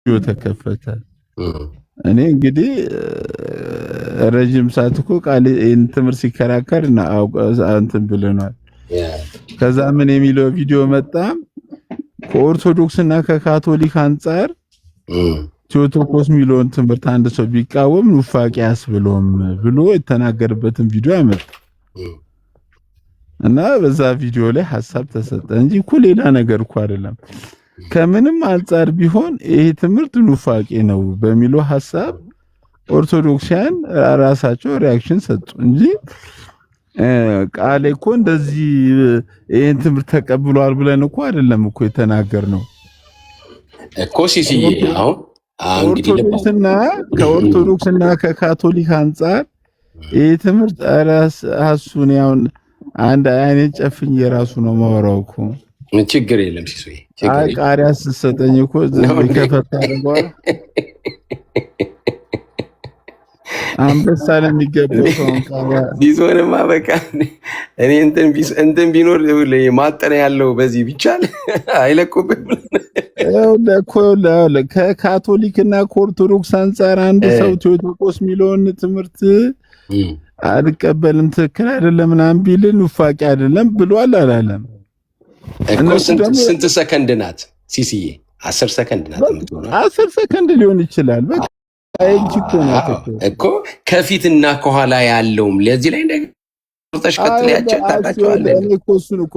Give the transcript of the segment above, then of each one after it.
ቪዲዮ ተከፈተ። እኔ እንግዲህ ረጅም ሰዓት እኮ ቃል ትምህርት ሲከራከር እና እንትን ብለናል። ከዛ ምን የሚለው ቪዲዮ መጣ? ከኦርቶዶክስ እና ከካቶሊክ አንጻር ቴዎቶኮስ ሚሊዮን ትምህርት አንድ ሰው ቢቃወም ኑፋቄ ያስብሎም ብሎ የተናገረበትን ቪዲዮ ያመጣ እና በዛ ቪዲዮ ላይ ሐሳብ ተሰጠ እንጂ እኮ ሌላ ነገር እኮ አይደለም። ከምንም አንጻር ቢሆን ይሄ ትምህርት ኑፋቄ ነው በሚለው ሐሳብ ኦርቶዶክሳውያን ራሳቸው ሪአክሽን ሰጡ እንጂ ቃሌ እኮ እንደዚህ ይሄን ትምህርት ተቀብሏል ብለን እኮ አይደለም እኮ የተናገርነው እኮ ሲሲዬ። አሁን ከኦርቶዶክስና ከካቶሊክ አንጻር ይሄ ትምህርት ራሱን ያው አንድ አይነት ጨፍኝ የራሱ ነው ማወራው እኮ ችግር የለም ሲሶዬ። ቃሪያ ስትሰጠኝ እኮ ከፈታ አድርጓ አንበሳ ለሚገባው ቃሪያ ቢዞንማ በቃ እኔ እንትን ቢኖር ማጠነ ያለው በዚህ ቢቻል አይለቁብም። ከካቶሊክና ከኦርቶዶክስ አንጻር አንድ ሰው ቴዎቶኮስ ሚሊዮን ትምህርት አልቀበልም ትክክል አይደለም ምናምን ቢል ኑፋቄ አይደለም ብሏል አላለም? ስንት ሰከንድ ናት ሲሲዬ? 10 ሰከንድ ናት የምትሆነው። 10 ሰከንድ ሊሆን ይችላል። በቃ እኮ ከፊትና ከኋላ ያለውም ለዚህ ላይ እንደርተሽ ከተለያቸው ታጣቸዋለህ። እኔ እኮ እሱን እኮ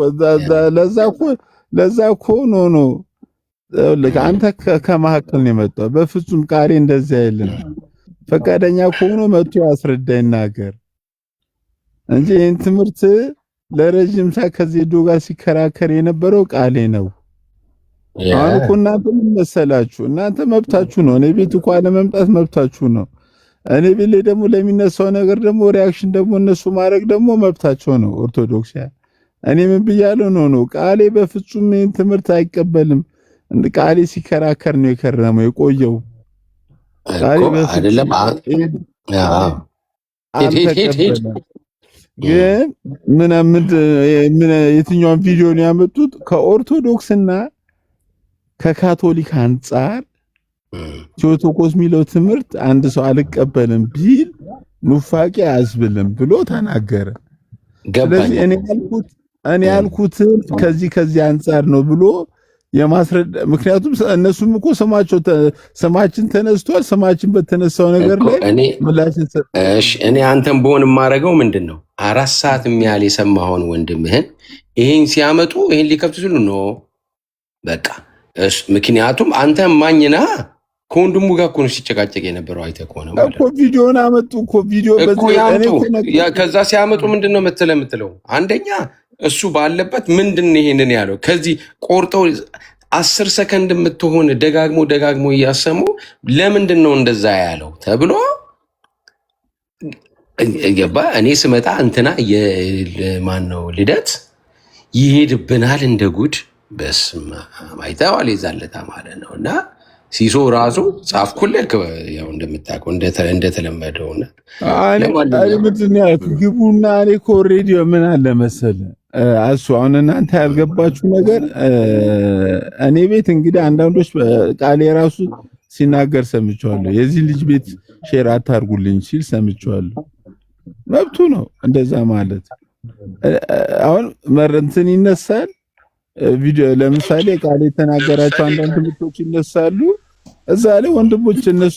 ለዛ እኮ ኖ አንተ ከመሀከል ነው የመጣው። በፍጹም ቃሌ እንደዚህ አይልም። ፈቃደኛ ከሆነ መጥቶ ያስረዳ ይናገር እንጂ ይህን ትምህርት ለረጅም ሰዓት ከዜዶ ጋር ሲከራከር የነበረው ቃሌ ነው። አሁን እኮ እናንተ ምን መሰላችሁ? እናንተ መብታችሁ ነው። እኔ ቤት እኮ አለመምጣት መብታችሁ ነው። እኔ ቤት ላይ ደግሞ ለሚነሳው ነገር ደግሞ ሪአክሽን ደግሞ እነሱ ማድረግ ደግሞ መብታቸው ነው። ኦርቶዶክሳውያን እኔ ምን ብያለሁ? ነው ቃሌ በፍጹም ይህን ትምህርት አይቀበልም። ቃሌ ሲከራከር ነው የከረመው የቆየው። ቃሌ አይደለም ግን ምን የትኛውን ቪዲዮ ነው ያመጡት? ከኦርቶዶክስና ከካቶሊክ አንጻር ቴዎቶኮስ ሚለው ትምህርት አንድ ሰው አልቀበልም ቢል ኑፋቄ አያስብልም ብሎ ተናገረ። ስለዚህ እኔ ያልኩት ከዚህ አንጻር ነው ብሎ የማስረዳ ምክንያቱም እነሱም እኮ ስማችን ተነስቷል። ስማችን በተነሳው ነገር ላይ ምላሽን እኔ አንተም በሆን የማደርገው ምንድን ነው 4 ሰዓት የሚያህል የሰማኸውን ወንድምህን ይሄን ሲያመጡ ይሄን ሊከፍቱ ሲሉ ነው በቃ ምክንያቱም አንተ ማኝና ከወንድሙ ጋር እኮ ነው ሲጨቃጨቅ የነበረው። አይተህ ከሆነ ማለት እኮ ቪዲዮን አመጡ እኮ ቪዲዮ ከዛ ሲያመጡ ምንድን ነው የምትለው አንደኛ እሱ ባለበት ምንድን ነው ይሄንን ያለው? ከዚህ ቆርጠው 10 ሰከንድ የምትሆን ደጋግሞ እያሰሙ ለምንድን ነው እንደዛ ያለው ተብሎ ገባ። እኔ ስመጣ እንትና የማን ነው ልደት ይሄድብናል እንደ ጉድ። በስመ አብ አይተዋል የዛለታ ማለት ነው። እና ሲሶ ራሱ ጻፍኩልህ ያው እንደምታውቀው እንደተለመደው እና ግቡና እኔ እኮ ኦልሬዲ ምን አለ መሰለህ አሁን እናንተ ያልገባችሁ ነገር እኔ ቤት እንግዲህ አንዳንዶች ቃሌ ራሱ ሲናገር ሰምቼዋለሁ። የዚህ ልጅ ቤት ሼር አታርጉልኝ ሲል ሰምቼዋለሁ። መብቱ ነው እንደዛ ማለት። አሁን መረንትን ይነሳል ቪዲዮ ለምሳሌ ቃሌ የተናገራቸው አንዳንድ ትምህርቶች ይነሳሉ። እዛ ላይ ወንድሞች እነሱ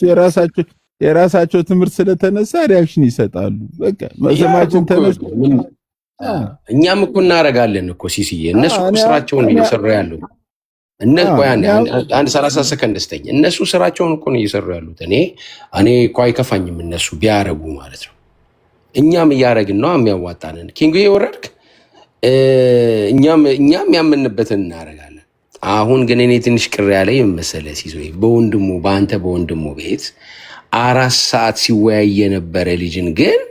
የራሳቸው ትምህርት ስለተነሳ ሪአክሽን ይሰጣሉ። በቃ ስማችን ተነስቶ እኛም እኮ እናደርጋለን እኮ ሲሲዬ። እነሱ ስራቸውን እየሰሩ ያሉት አንድ 30 ሰከንድ ስተኝ እነሱ ስራቸውን እኮ ነው እየሰሩ ያሉት። እኔ እኮ አይከፋኝም እነሱ ቢያረጉ ማለት ነው። እኛም እያረግን ነው የሚያዋጣንን ኪንግ የወረድክ እኛም ያመንበትን እናደርጋለን። አሁን ግን እኔ ትንሽ ቅር ያለኝ መሰለህ ሲሶ በአንተ በወንድሙ ቤት 4 ሰዓት ሲወያይ የነበረ ልጅን ግን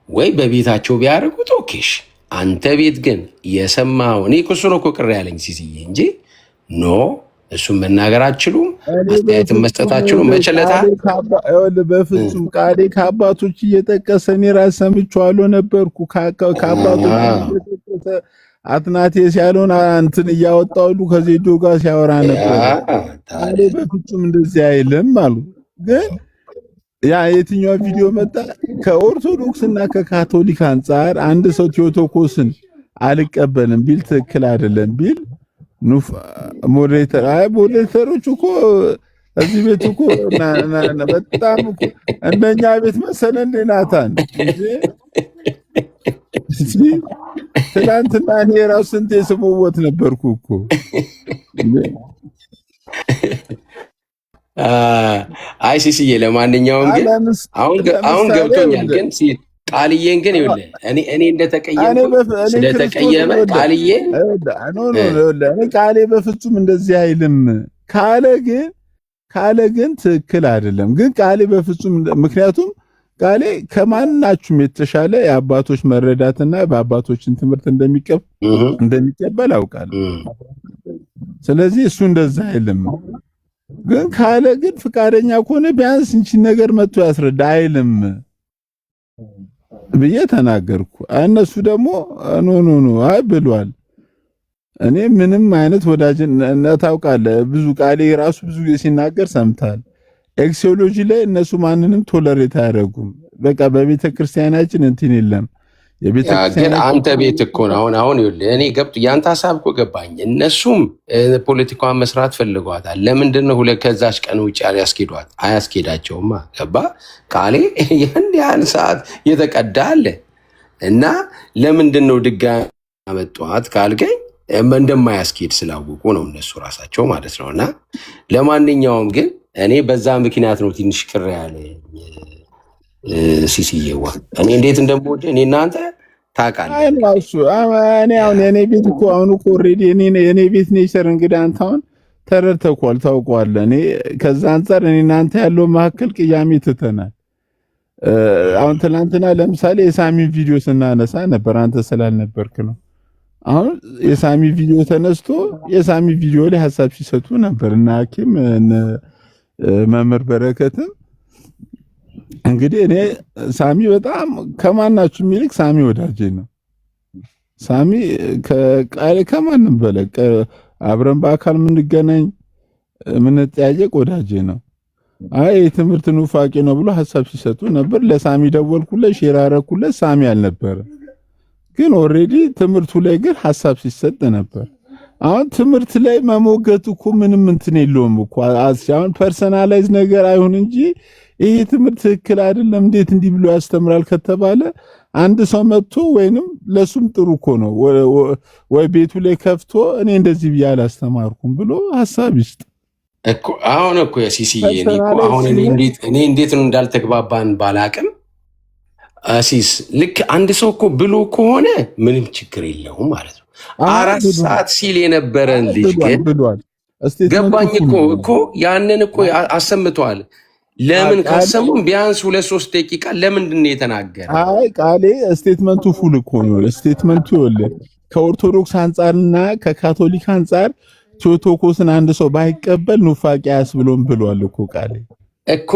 ወይ በቤታቸው ቢያደርጉት ኦኬሽ። አንተ ቤት ግን የሰማው እኔ እሱ ነው እኮ ቅር ያለኝ ሲሲዬ እንጂ ኖ እሱም መናገር አትችሉም፣ አስተያየትን መስጠት አትችሉም። መቸለታ በፍጹም ቃሌ ከአባቶች እየጠቀሰ እኔ ራስ ሰምቼዋለሁ ነበርኩ። ከአባቶች እየጠቀሰ አትናቴስ ያለውን እንትን እያወጣው ሁሉ ከዜዶ ጋር ሲያወራ ነበር። ቃሌ በፍጹም እንደዚህ አይልም አሉ። ግን ያ የትኛው ቪዲዮ መጣ? ከኦርቶዶክስ እና ከካቶሊክ አንጻር አንድ ሰው ቴዎቶኮስን አልቀበልም ቢል ትክክል አይደለም ቢል ሞዴሬተሮች እኮ እዚህ ቤት እኮ በጣም እኮ እንደኛ ቤት መሰለ እንደ ናታን ትናንትና እኔ ራሱ ስንቴ ስሞወት ነበርኩ እኮ። አይ ሲስዬ፣ ለማንኛውም ግን አሁን ገብቶኛል። ግን ቃልዬን ግን ይኸውልህ እኔ እንደተቀየምኩ ስለተቀየመ ቃልዬ ቃሌ በፍጹም እንደዚህ አይልም ካለ ግን ትክክል አይደለም። ግን ቃሌ በፍጹም ምክንያቱም ቃሌ ከማናችሁም የተሻለ የአባቶች መረዳትና በአባቶችን ትምህርት እንደሚቀበል አውቃለሁ። ስለዚህ እሱ እንደዛ አይልም። ግን ካለ ግን ፍቃደኛ ከሆነ ቢያንስ እንቺን ነገር መጥቶ ያስረዳ አይልም ብዬ ተናገርኩ። እነሱ ደግሞ ኖ አይ ብሏል። እኔ ምንም አይነት ወዳጅነት ታውቃለህ፣ ብዙ ቃሌ ራሱ ብዙ ጊዜ ሲናገር ሰምታል። ኤክሲዮሎጂ ላይ እነሱ ማንንም ቶለሬት አያደርጉም። በቃ በቤተ ክርስቲያናችን እንትን የለም። ግን አንተ ቤት እኮ ነው አሁን ይኸውልህ እኔ ያንተ ሀሳብ እኮ ገባኝ። እነሱም ፖለቲካዋን መስራት ፈልገዋታል። ለምንድን ነው ከዛች ቀን ውጭ ያስኬዷት? አያስኬዳቸውማ። ገባ ቃሌ ያን ያህል ሰዓት የተቀዳ አለ እና ለምንድን ነው ድጋሚ አመጧት ካልከኝ እንደማያስኬድ ስላወቁ ነው እነሱ ራሳቸው ማለት ነው። እና ለማንኛውም ግን እኔ በዛ ምክንያት ነው ትንሽ ቅር ያለ ሲሲዬዋ እኔ እንዴት እንደምወድ እኔ እናንተ ታውቃለህ። እኔ አሁን የኔ ቤት እኮ አሁን እኮ ኦልሬዲ የኔ ቤት ኔቸር እንግዲህ አንተ አሁን ተረድተኳል፣ ታውቀዋለህ። እኔ ከዛ አንጻር እኔ እናንተ ያለው መካከል ቅያሜ ትተናል። አሁን ትናንትና ለምሳሌ የሳሚን ቪዲዮ ስናነሳ ነበር፣ አንተ ስላልነበርክ ነው። አሁን የሳሚ ቪዲዮ ተነስቶ የሳሚ ቪዲዮ ላይ ሀሳብ ሲሰጡ ነበር እና ሐኪም መምህር በረከትም እንግዲህ እኔ ሳሚ በጣም ከማናችሁም ይልቅ ሳሚ ወዳጄ ነው። ሳሚ ከቃሌ ከማንም በላይ አብረን በአካል የምንገናኝ የምንጠያየቅ ወዳጄ ነው። አይ የትምህርት ኑፋቄ ነው ብሎ ሀሳብ ሲሰጡ ነበር። ለሳሚ ደወልኩለት፣ ሼር አደረኩለት። ሳሚ አልነበረ ግን ኦልሬዲ ትምህርቱ ላይ ግን ሀሳብ ሲሰጥ ነበር። አሁን ትምህርት ላይ መሞገት እኮ ምንም እንትን የለውም እኮ አሁን ፐርሰናላይዝ ነገር አይሁን እንጂ ይሄ ትምህርት ትክክል አይደለም እንዴት እንዲህ ብሎ ያስተምራል ከተባለ አንድ ሰው መጥቶ ወይንም ለሱም ጥሩ እኮ ነው ወይ ቤቱ ላይ ከፍቶ እኔ እንደዚህ ብዬ አላስተማርኩም ብሎ ሀሳብ ይስጥ እኮ። አሁን እኮ የሲሲዬ አሁን እኔ እንዴት ነው እንዳልተግባባን ባላቅም አሲስ ልክ አንድ ሰው እኮ ብሎ ከሆነ ምንም ችግር የለውም ማለት ነው። 4 ሰዓት ሲል የነበረን ልጅ ግን ገባኝ እኮ ያንን እኮ አሰምተዋል። ለምን ካሰሙም ቢያንስ 2-3 ደቂቃ ለምንድን ነው የተናገረ? አይ ቃሌ ስቴትመንቱ ፉል እኮ ነው። ስቴትመንቱ ይኸውልህ ከኦርቶዶክስ አንጻርና ከካቶሊክ አንጻር ቴዎቶኮስን አንድ ሰው ባይቀበል ኑፋቄ ያስብሎም ብሏል እኮ ቃሌ እኮ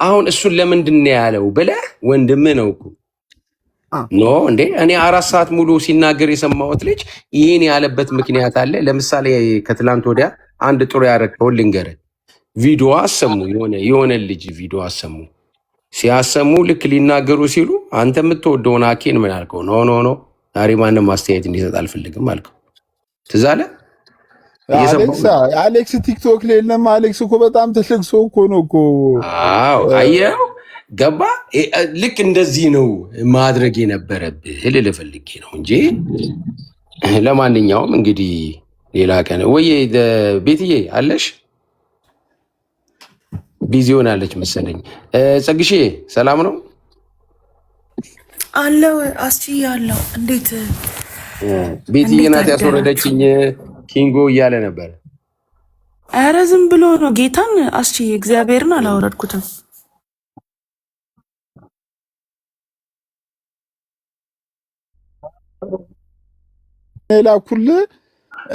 አሁን እሱን ለምንድን ነው ያለው ብለህ ወንድም ነው እኮ ኖ እንዴ እኔ 4 ሰዓት ሙሉ ሲናገር የሰማሁት ልጅ ይህን ያለበት ምክንያት አለ። ለምሳሌ ከትላንት ወዲያ አንድ ጥሩ ያረከውን ልንገርህ። ቪዲዮ አሰሙ፣ የሆነ ልጅ ቪዲዮ አሰሙ። ሲያሰሙ ልክ ሊናገሩ ሲሉ አንተ የምትወደውን አኬን ምን አልከው? ኖ ዛሬ ማንም ማስተያየት እንዲሰጥ አልፈልግም አልከው። ትዝ አለ አሌክስ ቲክቶክ ላይ የለም። አሌክስ እኮ በጣም ትልቅ ሰው እኮ ነው እኮ። አዎ አየው፣ ገባ። ልክ እንደዚህ ነው ማድረግ የነበረብህ ልልህ ፈልጌ ነው እንጂ። ለማንኛውም እንግዲህ ሌላ ቀን ወይ ቤትዬ አለሽ? ቢዚ ሆናለች መሰለኝ። ጸግሼ ሰላም ነው አለው። አስቺ አለው። እንዴት ቤትዬ ናት ያስወረደችኝ ኪንጎ እያለ ነበር። ኧረ ዝም ብሎ ነው ጌታን። አስቺ እግዚአብሔርን አላወረድኩትም። ላኩልህ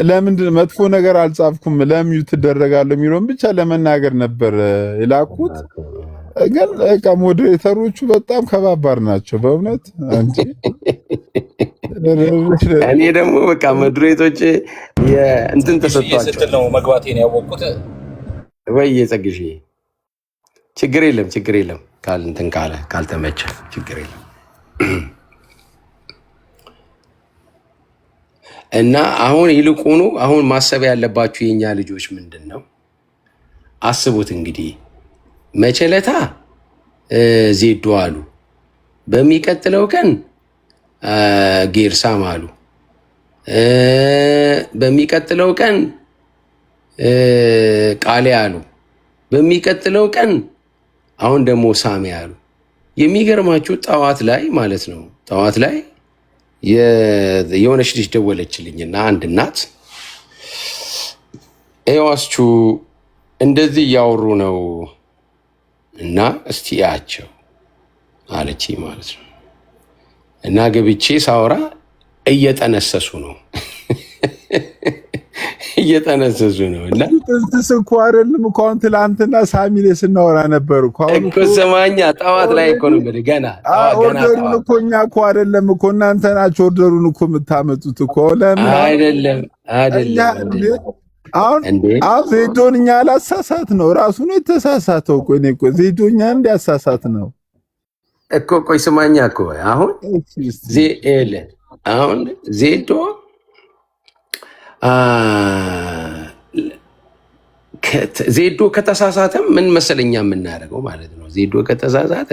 ለምንድን መጥፎ ነገር አልጻፍኩም ለሚዩ ትደረጋለህ የሚለውን ብቻ ለመናገር ነበር የላኩት። ግን በቃ ሞዴሬተሮቹ በጣም ከባባር ናቸው በእውነት እንጂ እኔ ደግሞ በቃ መድሬቶች እንትን ተሰጥቷቸው ስትል ነው መግባቴን ያወቅሁት። ወይ ጸግሽ ችግር የለም እንትን ካለ ካልተመቸ ችግር የለም። እና አሁን ይልቁኑ አሁን ማሰብ ያለባችሁ የኛ ልጆች ምንድን ነው? አስቡት እንግዲህ መቸለታ ዜዶ አሉ፣ በሚቀጥለው ቀን ጌርሳም አሉ፣ በሚቀጥለው ቀን ቃሌ አሉ፣ በሚቀጥለው ቀን አሁን ደግሞ ሳሜ አሉ። የሚገርማችሁ ጠዋት ላይ ማለት ነው ጠዋት ላይ የሆነች ልጅ ደወለችልኝና አንድ እናት ይዋስቹ እንደዚህ እያወሩ ነው እና እስቲ ያቸው አለች ማለት ነው። እና ገብቼ ሳወራ እየጠነሰሱ ነው እየጠነሰሱ ነው። እና ጥንስስ እኮ አይደለም እኮ አሁን ትላንትና ሳሚሌ ስናወራ ነበር እኮ አሁን እኮ ሰማኛ ጠዋት ላይ እኮ ነው እንግዲህ ገና ኦርደሩን እኮ እኛ እኮ አይደለም እኮ እናንተ ናችሁ ኦርደሩን እኮ የምታመጡት እኮ ለምን አይደለም አሁን ዜዶን እኛ አላሳሳት ነው ራሱ ነው የተሳሳተው እኮ እኔ እኮ ዜዶ እኛ እንዲያሳሳት ነው እኮ። ቆይ ስማኛ እኮ አሁን አሁን ዜዶ ዜዶ ከተሳሳተ ምን መሰለኛ የምናደርገው ማለት ነው። ዜዶ ከተሳሳተ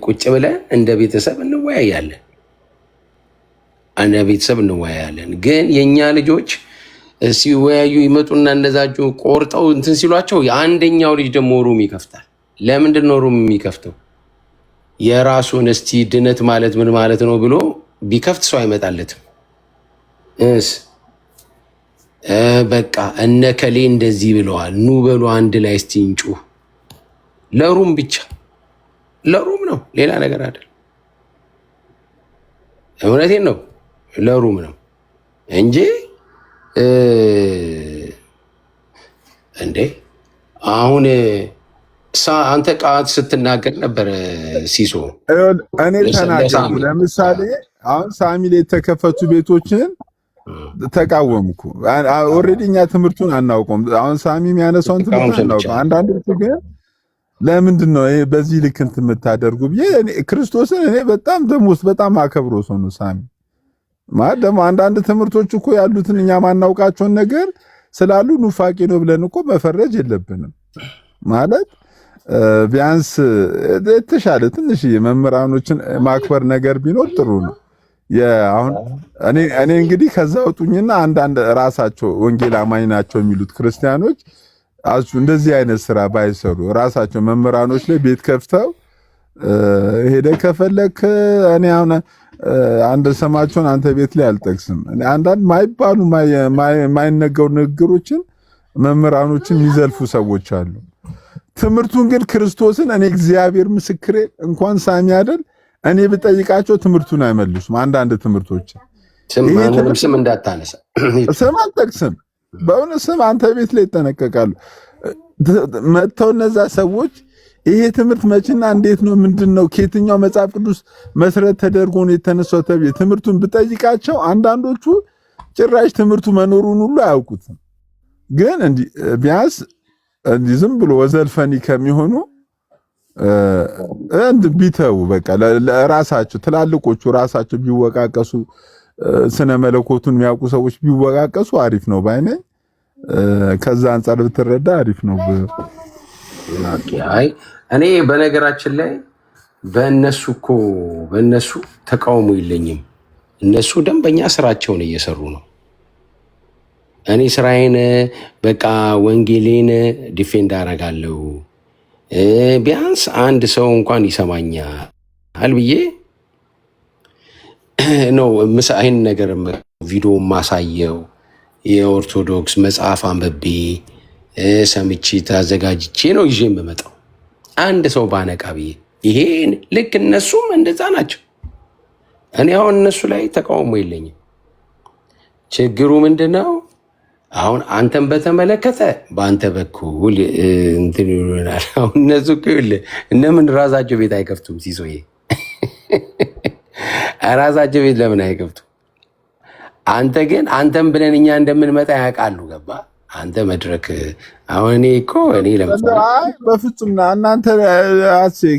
ቁጭ ብለን እንደ ቤተሰብ እንወያያለን። ግን የኛ ልጆች ሲወያዩ ይመጡና እንደዛችሁ ቆርጠው እንትን ሲሏቸው የአንደኛው ልጅ ደግሞ ሩም ይከፍታል። ለምንድን ነው ሩም የሚከፍተው? የራሱን እስቲ ድነት ማለት ምን ማለት ነው ብሎ ቢከፍት ሰው አይመጣለትም። በቃ እነከሌ እንደዚህ ብለዋል ኑ በሉ አንድ ላይ እስቲ እንጩ። ለሩም ብቻ ለሩም ነው፣ ሌላ ነገር አይደል። እውነቴን ነው፣ ለሩም ነው እንጂ እንዴ አሁን አንተ ቃት ስትናገር ነበር ሲሶ። እኔ ተናገርኩ። ለምሳሌ አሁን ሳሚል የተከፈቱ ቤቶችን ተቃወምኩ። ኦልሬዲ እኛ ትምህርቱን አናውቀውም። አሁን ሳሚ የሚያነሳውን ትምህርት አናውቀው። አንዳንዶቹ ግን ለምንድን ነው ይሄ በዚህ ልክ እንትን የምታደርጉ ብዬ ክርስቶስን እኔ በጣም ደሞስ በጣም አከብሮ ሰው ነው ሳሚ ማለት። ደግሞ አንዳንድ ትምህርቶች እኮ ያሉትን እኛ ማናውቃቸውን ነገር ስላሉ ኑፋቄ ነው ብለን እኮ መፈረጅ የለብንም ማለት ቢያንስ የተሻለ ትንሽ መምህራኖችን ማክበር ነገር ቢኖር ጥሩ ነው። አሁን እኔ እንግዲህ ከዛ ወጡኝና አንዳንድ ራሳቸው ወንጌል አማኝ ናቸው የሚሉት ክርስቲያኖች እንደዚህ አይነት ስራ ባይሰሩ ራሳቸው መምህራኖች ላይ ቤት ከፍተው ሄደ ከፈለክ እኔ አሁን አንድ ሰማቸውን አንተ ቤት ላይ አልጠቅስም። አንዳንድ ማይባሉ ማይነገሩ ንግግሮችን መምህራኖችን የሚዘልፉ ሰዎች አሉ። ትምህርቱን ግን ክርስቶስን እኔ እግዚአብሔር ምስክሬ እንኳን ሳሚ አይደል እኔ ብጠይቃቸው ትምህርቱን አይመልሱም። አንዳንድ ትምህርቶች ስም እንዳታነሳ ስም አልጠቅስም። በእውነት ስም አንተ ቤት ላይ ይጠነቀቃሉ። መጥተው እነዛ ሰዎች ይሄ ትምህርት መቼና እንዴት ነው ምንድነው ከየትኛው መጽሐፍ ቅዱስ መሰረት ተደርጎ ነው የተነሳው ተብዬ ትምህርቱን ብጠይቃቸው አንዳንዶቹ ጭራሽ ትምህርቱ መኖሩን ሁሉ አያውቁትም። ግን እንዲህ ቢያንስ እንዲህ ዝም ብሎ ወዘልፈኒ ከሚሆኑ ቢተው በቃ ለራሳቸው ትላልቆቹ ራሳቸው ቢወቃቀሱ ስነ መለኮቱን የሚያውቁ ሰዎች ቢወቃቀሱ አሪፍ ነው ባይነኝ። ከዛ አንጻር ብትረዳ አሪፍ ነው። አይ እኔ በነገራችን ላይ በእነሱ ተቃውሞ የለኝም። እነሱ ደንበኛ ስራቸውን እየሰሩ ነው። እኔ ስራዬን በቃ ወንጌሌን ዲፌንድ አደርጋለሁ። ቢያንስ አንድ ሰው እንኳን ይሰማኛል ብዬ ነው ይህን ነገር ቪዲዮ ማሳየው። የኦርቶዶክስ መጽሐፍ አንብቤ ሰምቼ ታዘጋጅቼ ነው ይዤ የምመጣው። አንድ ሰው ባነቃ ብዬ ይሄን ልክ እነሱም እንደዛ ናቸው። እኔ አሁን እነሱ ላይ ተቃውሞ የለኝም። ችግሩ ምንድነው? አሁን አንተን በተመለከተ በአንተ በኩል እንትን ይሆናል። አሁን እነሱ እነምን ራሳቸው ቤት አይከፍቱም። ሲሶዬ ራሳቸው ቤት ለምን አይገብቱ? አንተ ግን አንተም ብለን እኛ እንደምንመጣ ያውቃሉ። ገባ? አንተ መድረክ አሁን እኔ እኮ እኔ በፍጹም እናንተ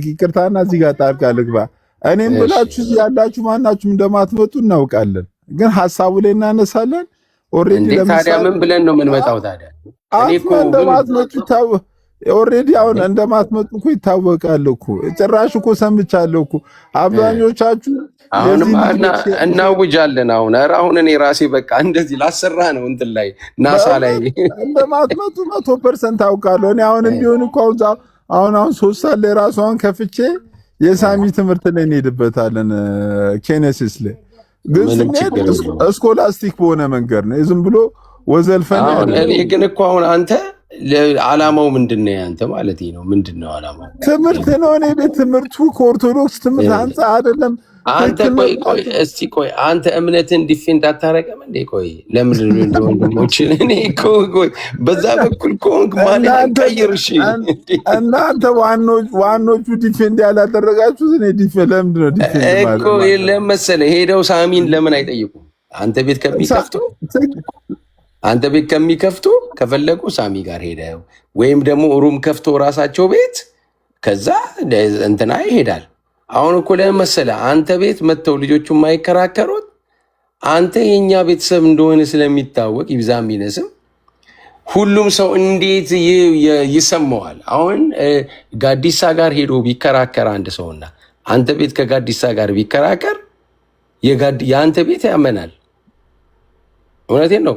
ይቅርታና እዚህ ጋር ጣልቃ ልግባ። እኔም ብላችሁ ያላችሁ ማናችሁም እንደማትመጡ እናውቃለን፣ ግን ሐሳቡ ላይ እናነሳለን። ኦሬዲ ታዲያ ምን ብለን ነው የምንመጣው? ታዲያ እኔ እኮ እንደማትመጡ ኦሬዲ አሁን እንደማትመጡ እኮ ይታወቃል እኮ። ጭራሽ እኮ ሰምቻለሁ እኮ አብዛኞቻችሁ አሁንማ እናውጃለን። አሁን እኔ ራሴ በቃ እንደዚህ ላሰራ ነው እንትን ላይ ናሳ ላይ እንደማትመጡ 100% አውቃለሁ። እኔ አሁን ቢሆን እኮ አሁን 3 ሰዓት ላይ ራሱ አሁን ከፍቼ የሳሚ ትምህርት ላይ እንሄድበታለን። ኬኔሲስ ላይ ግን ስኮላስቲክ በሆነ መንገድ ነው፣ ዝም ብሎ ወዘልፈን። እኔ ግን እኮ አሁን አንተ ዓላማው ምንድን ነው? አንተ ማለት ነው ምንድን ነው ዓላማው? ትምህርት ነው። እኔ ቤት ትምህርቱ ከኦርቶዶክስ ትምህርት አንጻር አይደለም። አንተ ቆይ እስቲ ቆይ አንተ እምነትን ዲፌንድ አታረቀም እንዴ? ቆይ ለምንድን ነው እንደወንድሞችን እኔ ቆይ በዛ በኩል ኮንክ ማለት ቀይር። እሺ እናንተ ዋኖቹ ዲፌንድ ያላደረጋችሁት እኔ ዲፌንድ ለምንድን ነው ዲፌንድ ማለት እኮ የለም መሰለህ። ሄደው ሳሚን ለምን አይጠይቁም? አንተ ቤት ከሚከፍቱ ከፈለጉ ሳሚ ጋር ሄደው ወይም ደግሞ ሩም ከፍቶ ራሳቸው ቤት ከዛ እንትና ይሄዳል። አሁን እኮ ለምን መሰለህ አንተ ቤት መጥተው ልጆቹ የማይከራከሩት አንተ የኛ ቤተሰብ እንደሆነ ስለሚታወቅ ይብዛም ይነስም ሁሉም ሰው እንዴት ይሰማዋል። አሁን ጋዲሳ ጋር ሄዶ ቢከራከር አንድ ሰውና አንተ ቤት ከጋዲሳ ጋር ቢከራከር የአንተ ቤት ያመናል። እውነቴን ነው።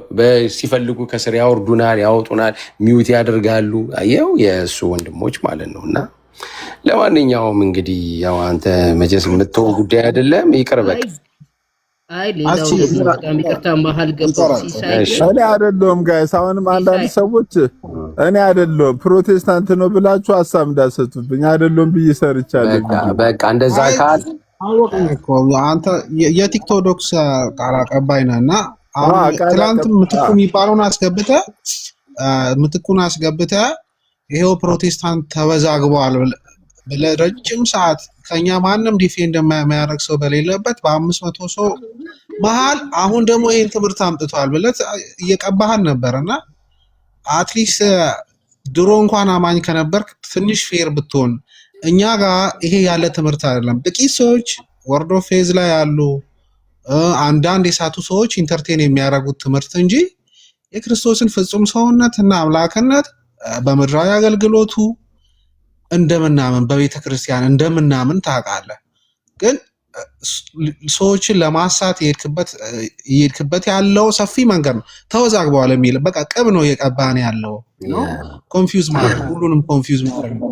ሲፈልጉ ከስር ያወርዱናል፣ ያወጡናል፣ ሚውት ያደርጋሉ። አየው የእሱ ወንድሞች ማለት ነው። እና ለማንኛውም እንግዲህ ያው አንተ መቼስ የምትተው ጉዳይ አይደለም፣ ይቅር በቃ። እኔ አይደለሁም ጋይስ። አሁንም አንዳንድ ሰዎች እኔ አይደለሁም ፕሮቴስታንት ነው ብላችሁ ሀሳብ እንዳሰጡብኝ አይደለሁም ብዬ ሰርቻለሁ። በቃ እንደዛ ካል አወቅን እኮ አንተ የቲክቶዶክስ ቃል አቀባይ ነህ እና ትላንት ምትኩ የሚባለውን ምትኩን አስገብተህ ይሄው ፕሮቴስታንት ተበዛግበዋል ብለህ ረጅም ሰዓት ከኛ ማንም ዲፌንድ የማያደርግ ሰው በሌለበት በ500 ሰው መሀል አሁን ደግሞ ይህን ትምህርት አምጥቷል ብለህ እየቀባህን ነበር እና አትሊስት ድሮ እንኳን አማኝ ከነበርክ ትንሽ ፌር ብትሆን። እኛ ጋር ይሄ ያለ ትምህርት አይደለም። ጥቂት ሰዎች ወርድ ኦፍ ፌዝ ላይ ያሉ አንዳንድ የሳቱ ሰዎች ኢንተርቴን የሚያደርጉት ትምህርት እንጂ የክርስቶስን ፍጹም ሰውነት እና አምላክነት በምድራዊ አገልግሎቱ እንደምናምን በቤተ ክርስቲያን እንደምናምን ታውቃለህ። ግን ሰዎችን ለማሳት የሄድክበት ያለው ሰፊ መንገድ ነው። ተወዛግበዋል የሚል በቃ ቅብ ነው የቀባን ያለው ኮንፊውዝ ማድረግ፣ ሁሉንም ኮንፊውዝ ማድረግ ነው።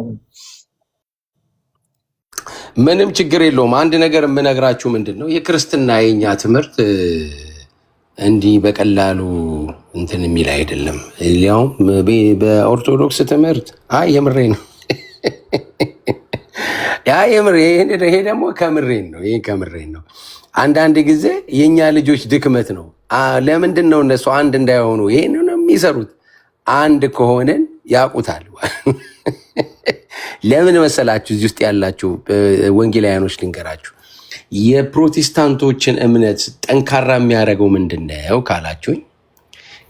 ምንም ችግር የለውም። አንድ ነገር የምነግራችሁ ምንድን ነው የክርስትና የኛ ትምህርት እንዲህ በቀላሉ እንትን የሚል አይደለም። ሊያውም በኦርቶዶክስ ትምህርት የምሬ ነው ይሄ ደግሞ ከምሬን ነው። ይሄ ከምሬን ነው። አንዳንድ ጊዜ የኛ ልጆች ድክመት ነው። ለምንድን ነው እነሱ አንድ እንዳይሆኑ ይሄን ነው የሚሰሩት? አንድ ከሆነን ያውቁታል። ለምን መሰላችሁ? እዚህ ውስጥ ያላችሁ ወንጌላውያኖች ልንገራችሁ፣ የፕሮቴስታንቶችን እምነት ጠንካራ የሚያደርገው ምንድን ነው ካላችሁኝ፣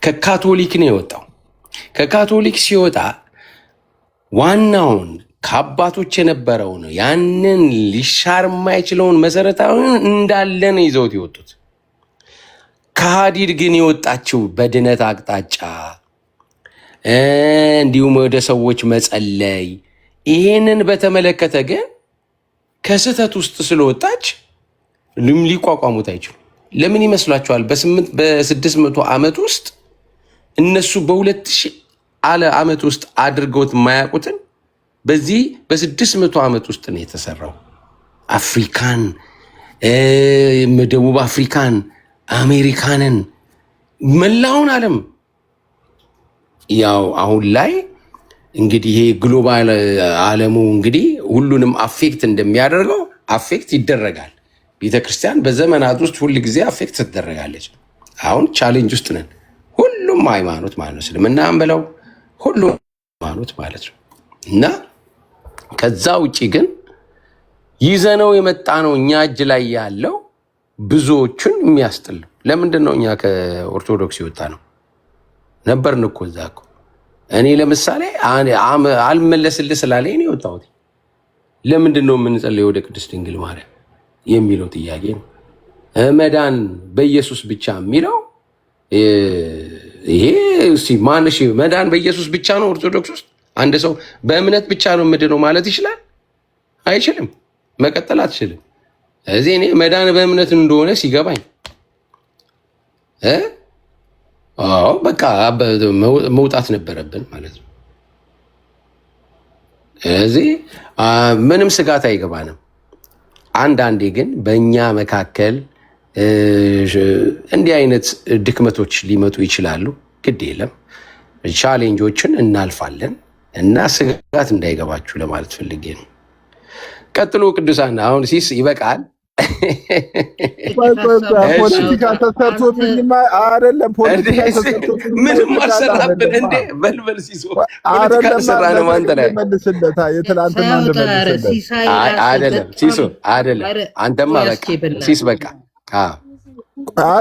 ከካቶሊክ ነው የወጣው። ከካቶሊክ ሲወጣ ዋናውን ከአባቶች የነበረውን ያንን ሊሻር የማይችለውን መሰረታዊን እንዳለ ነው ይዘውት የወጡት። ከሀዲድ ግን የወጣችው በድነት አቅጣጫ እንዲሁም ወደ ሰዎች መጸለይ፣ ይሄንን በተመለከተ ግን ከስህተት ውስጥ ስለወጣች ሊቋቋሙት አይችሉም። ለምን ይመስላችኋል? በ600 ዓመት ውስጥ እነሱ በ2000 ዓመት ውስጥ አድርገውት የማያውቁትን በዚህ በ600 ዓመት ውስጥ ነው የተሰራው። አፍሪካን፣ ደቡብ አፍሪካን፣ አሜሪካንን፣ መላውን ዓለም ያው አሁን ላይ እንግዲህ ይሄ ግሎባል ዓለሙ እንግዲህ ሁሉንም አፌክት እንደሚያደርገው አፌክት ይደረጋል። ቤተክርስቲያን በዘመናት ውስጥ ሁል ጊዜ አፌክት ትደረጋለች። አሁን ቻሌንጅ ውስጥ ነን። ሁሉም ሃይማኖት ማለት ነው፣ እስልምናም ብለው ሁሉም ሃይማኖት ማለት ነው። እና ከዛ ውጪ ግን ይዘነው የመጣ ነው እኛ እጅ ላይ ያለው ብዙዎቹን የሚያስጥል። ለምንድን ነው እኛ ከኦርቶዶክስ የወጣ ነው? ነበርን እኮ እዛ እኮ። እኔ ለምሳሌ አልመለስልህ ስላለኝ ነው የወጣሁት። ለምንድን ነው የምንጸልየው ወደ ቅድስት ድንግል ማርያም የሚለው ጥያቄ ነው። መዳን በኢየሱስ ብቻ የሚለው ይሄ ማንሽ መዳን በኢየሱስ ብቻ ነው? ኦርቶዶክስ ውስጥ አንድ ሰው በእምነት ብቻ ነው ምንድነው ማለት ይችላል? አይችልም። መቀጠል አትችልም። እዚህ እኔ መዳን በእምነት እንደሆነ ሲገባኝ በቃ መውጣት ነበረብን ማለት ነው። እዚህ ምንም ስጋት አይገባንም። አንዳንዴ ግን በእኛ መካከል እንዲህ አይነት ድክመቶች ሊመጡ ይችላሉ። ግድ የለም ቻሌንጆችን እናልፋለን እና ስጋት እንዳይገባችሁ ለማለት ፈልጌ ነው። ቀጥሎ ቅዱሳን አሁን ሲስ ይበቃል። ፖለቲካ ተሰርቶብኝማ አይደለም። ፖለቲካ ተሰርቶብኝ ምንም አልሰራብን እንዴ? በልበል ሲሶ ፖለቲካ ተሰራ ነው አንተ ላይ መልስለታ የትላንትና እንደመልስለት አይደለም ሲሶ አይደለም። አንተማ በቃ ሲስ በቃ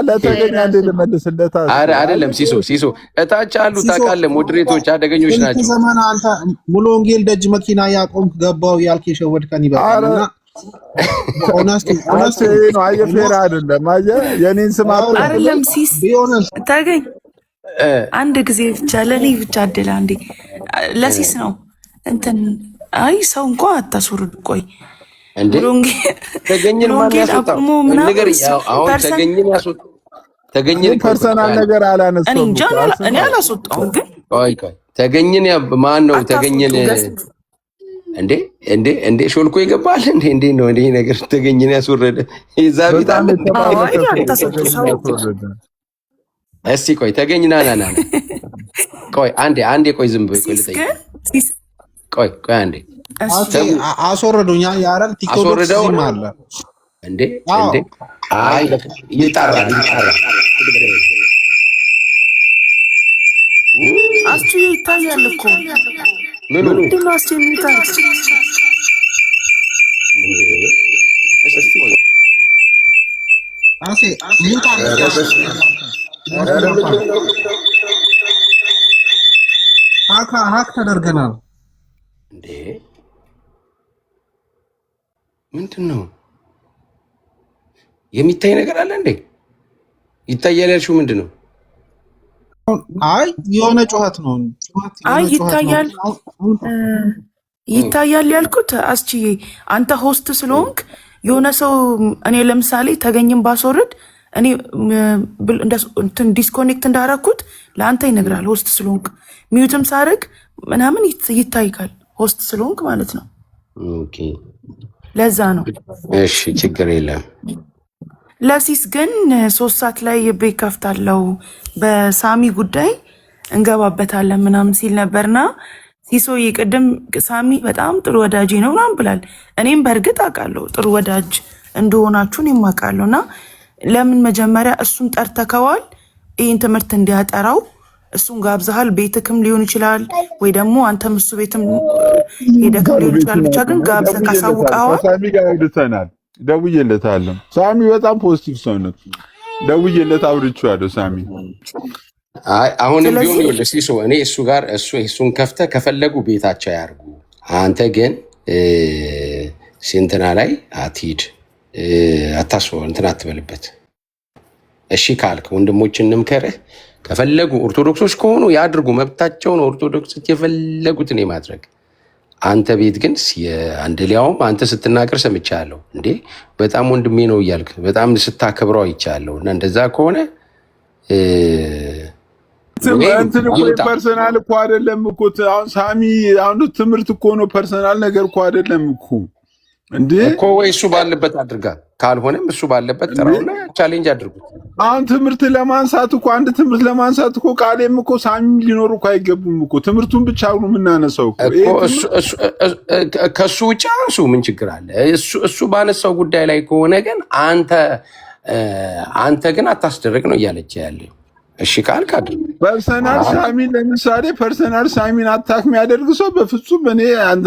ለተገኛ እንደ ልመልስለታ አይደለም ሲሶ እታች አሉ ታውቃለህ። ሞዴሬቶች አደገኞች ናቸው። ዘመን አንተ ሙሉ ወንጌል ደጅ መኪና ያቆምክ ገባው ያልክ የሸወድከን ይበቃልና ኦነስቲ ነው። አየህ ፌር አይደለም። አየህ የኔን ስም አይደለም ሲስ ታገኝ አንድ ጊዜ ብቻ ለኔ ብቻ አደለ አንዴ ለሲስ ነው እንትን አይ ሰው እንኳን አታስወርድ። ቆይ እንዴ ተገኘን ማን ያስወጣው ነገር? አሁን ተገኘን ፐርሰናል ነገር አላነሳውም። እኔ አላስወጣውም። ግን ቆይ ተገኘን ማን ነው ተገኘን? እንዴ ሾልኮ ይገባል እንዴ ነው እንዴ ነገር ተገኘን ያስወረደ ይዛቢት አለ። እስቲ ቆይ ተገኝና ናና ቆይ አንዴ ቆይ ዝም ብሎ ቆይ አንዴ አስወረዱኛ ያረን ቲክቶክ አለ እንዴ አይ ይጣራ አስቱ ይታያል እኮ ምኑ ድማስ የሚታል ሀክ ተደርገናል እንዴ? ምንድን ነው የሚታይ ነገር አለ እንዴ? ይታያል ያልሽው ምንድን ነው? አይ የሆነ ጩኸት ነው። አይ ይታያል ያልኩት አስችዬ አንተ ሆስት ስለሆንክ የሆነ ሰው እኔ ለምሳሌ ተገኝም ባስወርድ እኔ ዲስኮኔክት እንዳረኩት ለአንተ ይነግራል። ሆስት ስለሆንክ ሚዩትም ሳረግ ምናምን ይታይካል። ሆስት ስለሆንክ ማለት ነው። ኦኬ ለዛ ነው። እሺ ችግር የለም። ለሲስ ግን 3 ሰዓት ላይ ቤት ከፍታለው በሳሚ ጉዳይ እንገባበታለን ምናምን ሲል ነበርና ሲሶ ቅድም ሳሚ በጣም ጥሩ ወዳጅ ነው ምናምን ብላል። እኔም በእርግጥ አውቃለሁ ጥሩ ወዳጅ እንደሆናችሁን የማውቃለሁ። እና ለምን መጀመሪያ እሱን ጠርተከዋል? ይህን ትምህርት እንዲያጠራው እሱን ጋብዛሃል። ቤትክም ሊሆን ይችላል ወይ ደግሞ አንተም እሱ ቤትም ሄደክም ሊሆን ይችላል። ብቻ ግን ጋብዘህ ካሳውቀዋል። ሳሚ ጋር ሄድተናል። ደውዬለታለሁ። ሳሚ በጣም ፖዚቲቭ ሰው ነው። ደውዬለት አውርቼዋለሁ። ሳሚ አሁንም ቢሆን ሲሶ እኔ እሱ ጋር እሱን ከፍተህ ከፈለጉ ቤታቸው ያርጉ። አንተ ግን ሲንትና ላይ አትሂድ፣ አታስበው፣ እንትን አትበልበት። እሺ ካልክ ወንድሞችን እንምከርህ። ከፈለጉ ኦርቶዶክሶች ከሆኑ ያድርጉ፣ መብታቸው ነው። ኦርቶዶክሶች የፈለጉትን የማድረግ አንተ ቤት ግን አንድ ሊያውም አንተ ስትናገር ሰምቻለሁ። እንዴ በጣም ወንድሜ ነው እያልክ በጣም ስታከብረው አይቻለሁ። እና እንደዛ ከሆነ እንትን እኮ ፐርሰናል እኮ አይደለም እኮ አሁን ሳሚ አሁን ትምህርት እኮ ነው። ፐርሰናል ነገር እኮ አይደለም እኮ እንዴ እኮ ወይ እሱ ባለበት አድርጋል። ካልሆነም እሱ ባለበት ተራውና ቻሌንጅ አድርጉት። አሁን ትምህርት ለማንሳት እኮ አንድ ትምህርት ለማንሳት እኮ ቃሌም እኮ ሳሚ ሊኖሩ እኮ አይገቡም እኮ ትምህርቱን ብቻ ነው የምናነሳው እኮ ከሱ ውጭ አንሱ። ምን ችግር አለ? እሱ ባነሳው ጉዳይ ላይ ከሆነ ግን አንተ ግን አታስደረግ ነው እያለች ያለ። እሺ ካልክ አድርግ። ፐርሰናል ሳሚን ለምሳሌ ፐርሰናል ሳሚን አታክ የሚያደርግ ሰው በፍጹም እኔ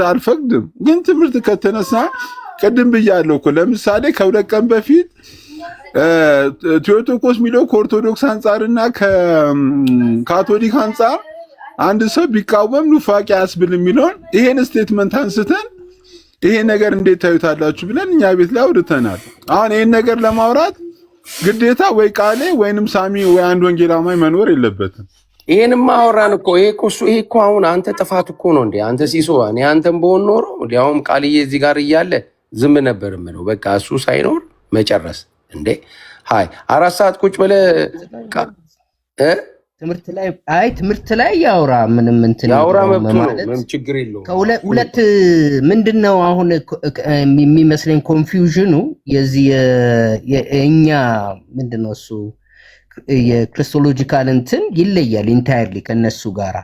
አልፈቅድም። ግን ትምህርት ከተነሳ ቅድም ብያለሁ እኮ ለምሳሌ ከሁለት ቀን በፊት ቴዎቶኮስ የሚለው ከኦርቶዶክስ አንጻርና ከካቶሊክ አንጻር አንድ ሰው ቢቃወም ኑፋቄ ያስብል የሚለውን ይሄን ስቴትመንት አንስተን ይሄ ነገር እንዴት ታዩታላችሁ ብለን እኛ ቤት ላይ አውርተናል። አሁን ይሄን ነገር ለማውራት ግዴታ ወይ ቃሌ ወይንም ሳሚ ወይ አንድ ወንጌላማይ መኖር የለበትም። ይሄንማ አወራን እኮ። ይሄ እኮ አሁን አንተ ጥፋት እኮ ነው እንዴ አንተ ሲሶ። እኔ አንተም በሆን ኖሮ እንዲያውም ቃልዬ እዚህ ጋር እያለ ዝም ነበር የምለው። በቃ እሱ ሳይኖር መጨረስ እንዴ። ሃይ 4 ሰዓት ቁጭ ብለህ ትምህርት ላይ ያውራ። ምንም እንትን ያውራ መብቱ ነው። ምንም ችግር የለውም። ከሁለት ምንድነው አሁን የሚመስለኝ ኮንፊውዥኑ የዚህ የኛ ምንድነው እሱ የክሪስቶሎጂካል እንትን ይለያል ኢንታየርሊ ከነሱ ጋራ።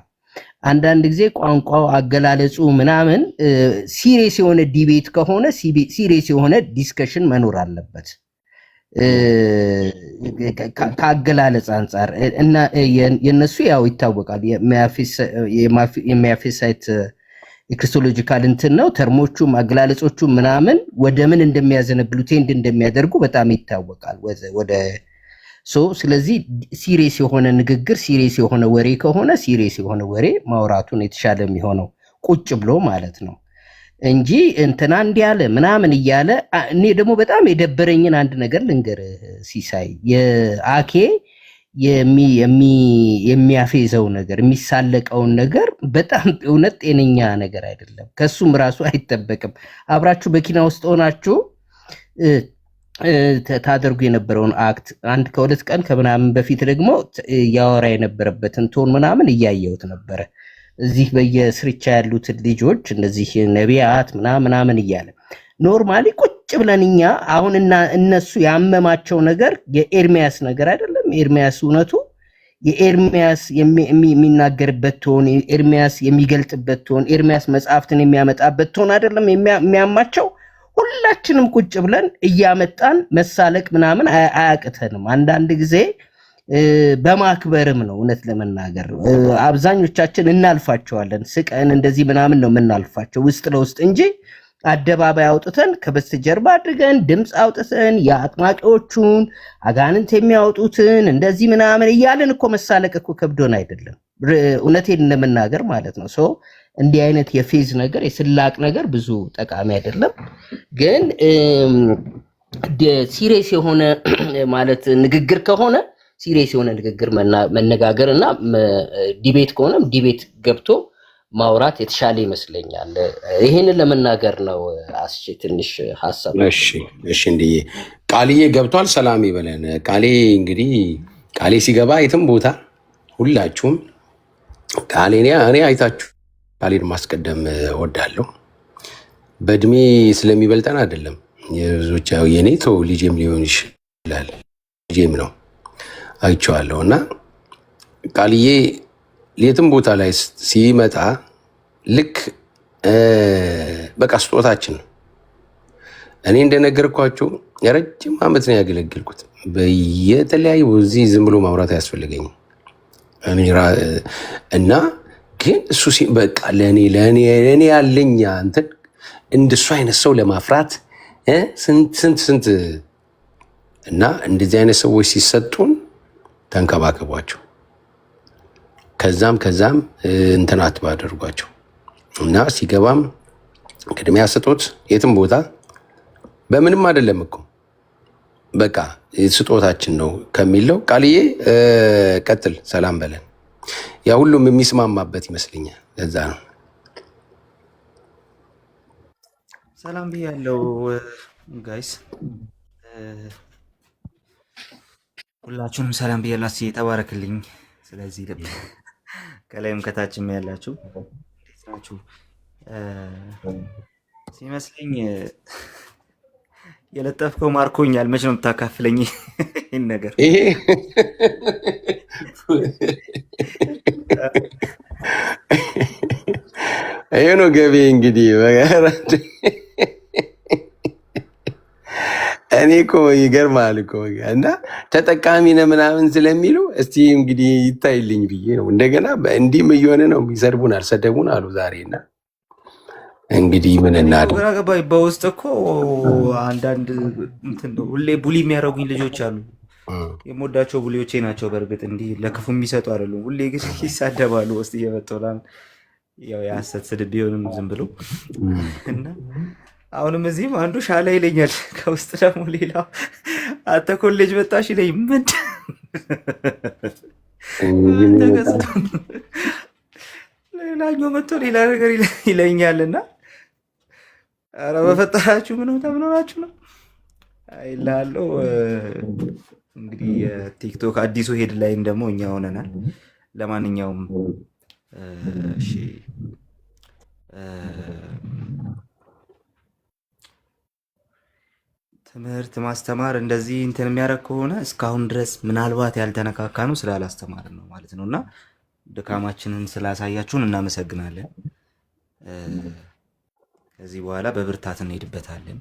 አንዳንድ ጊዜ ቋንቋው አገላለጹ ምናምን ሲሪየስ የሆነ ዲቤት ከሆነ ሲሪየስ የሆነ ዲስከሽን መኖር አለበት ከአገላለጽ አንጻር እና የነሱ ያው ይታወቃል የሚያፌሳይት የክሪስቶሎጂካል እንትን ነው። ተርሞቹም አገላለጾቹ ምናምን ወደ ምን እንደሚያዘነብሉ ቴንድ እንደሚያደርጉ በጣም ይታወቃል ወደ ስለዚህ ሲሪየስ የሆነ ንግግር ሲሪየስ የሆነ ወሬ ከሆነ ሲሪየስ የሆነ ወሬ ማውራቱን የተሻለ የሚሆነው ቁጭ ብሎ ማለት ነው እንጂ እንትና እንዲያለ ምናምን እያለ። እኔ ደግሞ በጣም የደበረኝን አንድ ነገር ልንገርህ ሲሳይ፣ የአኬ የሚያፌዘው ነገር የሚሳለቀውን ነገር በጣም እውነት ጤነኛ ነገር አይደለም። ከሱም ራሱ አይጠበቅም። አብራችሁ በኪና ውስጥ ሆናችሁ ታደርጉ የነበረውን አክት አንድ ከሁለት ቀን ከምናምን በፊት ደግሞ ያወራ የነበረበትን ቶን ምናምን እያየሁት ነበረ። እዚህ በየስርቻ ያሉትን ልጆች እነዚህ ነቢያት ምናምን እያለ ኖርማሊ ቁጭ ብለን እኛ አሁን እነሱ ያመማቸው ነገር የኤርሚያስ ነገር አይደለም። ኤርሚያስ እውነቱ የኤርሚያስ የሚናገርበት ቶን፣ ኤርሚያስ የሚገልጥበት ቶን፣ ኤርሚያስ መጽሐፍትን የሚያመጣበት ቶን አይደለም የሚያማቸው። ሁላችንም ቁጭ ብለን እያመጣን መሳለቅ ምናምን አያቅተንም። አንዳንድ ጊዜ በማክበርም ነው እውነት ለመናገር አብዛኞቻችን እናልፋቸዋለን። ስቀን እንደዚህ ምናምን ነው የምናልፋቸው ውስጥ ለውስጥ እንጂ አደባባይ አውጥተን ከበስተጀርባ አድርገን ድምፅ አውጥተን የአጥማቂዎቹን አጋንንት የሚያወጡትን እንደዚህ ምናምን እያለን እኮ መሳለቅ እኮ ከብዶን አይደለም። እውነቴን ለመናገር ማለት ነው። እንዲህ አይነት የፌዝ ነገር የስላቅ ነገር ብዙ ጠቃሚ አይደለም። ግን ሲሪየስ የሆነ ማለት ንግግር ከሆነ ሲሪየስ የሆነ ንግግር መነጋገር እና ዲቤት ከሆነም ዲቤት ገብቶ ማውራት የተሻለ ይመስለኛል። ይሄንን ለመናገር ነው። አስቼ ትንሽ ሐሳብ እሺ እንዲህ ቃልዬ ገብቷል። ሰላም ይበለን። ቃሌ እንግዲህ ቃሌ ሲገባ የትም ቦታ ሁላችሁም ቃሌ እኔ አይታችሁ ቃሌን ማስቀደም እወዳለሁ። በእድሜ ስለሚበልጠን አይደለም። የብዙዎች ያው የኔ ተው ልጄም ሊሆን ይችላል ልጄም ነው አይቼዋለሁ። እና ቃልዬ የትም ቦታ ላይ ሲመጣ ልክ በቃ ስጦታችን ነው። እኔ እንደነገርኳችሁ የረጅም ዓመት ነው ያገለግልኩት። በየተለያዩ እዚህ ዝም ብሎ ማውራት አያስፈልገኝም እና ግን እሱ በቃ ለእኔ ያለኝ እንትን እንደሱ አይነት ሰው ለማፍራት ስንት እና እንደዚህ አይነት ሰዎች ሲሰጡን ተንከባከቧቸው። ከዛም እንትን አትባደርጓቸው እና ሲገባም ቅድሚያ ስጦት። የትም ቦታ በምንም አይደለም እኮ በቃ ስጦታችን ነው ከሚለው ቃልዬ ቀጥል። ሰላም በለን። ያ ሁሉም የሚስማማበት ይመስለኛል። ለዛ ነው ሰላም ብያለሁ ጋይስ፣ ሁላችሁንም ሰላም ብያላችሁ። ተባረክልኝ። ስለዚህ ልብ ከላይም ከታችም ያላችሁ እንዴት ናችሁ? ሲመስለኝ የለጠፍከው ማርኮኛል። መች ነው የምታካፍለኝ ይህን ነገር? ይሄ ነው ገቢ እንግዲህ እኔ እኮ ይገርማል እኮ እና ተጠቃሚ ነህ ምናምን ስለሚሉ እስቲ እንግዲህ ይታይልኝ ብዬ ነው። እንደገና እንዲህም እየሆነ ነው። ይሰድቡናል፣ ሰደቡን አሉ ዛሬና እንግዲህ ምን እናድርግ? ግራ ገባኝ። በውስጥ እኮ አንዳንድ እንትን ነው ሁሌ ቡሊ የሚያደርጉኝ ልጆች አሉ። የምወዳቸው ቡሊዎቼ ናቸው። በእርግጥ እንዲህ ለክፉ የሚሰጡ አይደሉም። ሁሌ ግን ይሳደባሉ ውስጥ እየመጡ ያው የሐሰት ስድብ ቢሆንም ዝም ብሎ እና አሁንም እዚህም አንዱ ሻላ ይለኛል። ከውስጥ ደግሞ ሌላው አንተ ኮሌጅ መጣሽ ይለኝ ምን ተገዝቶ ሌላኛው መጥቶ ሌላ ነገር ይለኛልና ኧረ በፈጠራችሁ ምን ተምኖራችሁ ነው አይላለው። እንግዲህ የቲክቶክ አዲሱ ሄድ ላይም ደግሞ እኛ ሆነናል። ለማንኛውም እሺ ትምህርት ማስተማር እንደዚህ እንትን የሚያደርግ ከሆነ እስካሁን ድረስ ምናልባት ያልተነካካ ነው ስላላስተማርን ነው ማለት ነው። እና ድካማችንን ስላሳያችሁን እናመሰግናለን። ከዚህ በኋላ በብርታት እንሄድበታለን።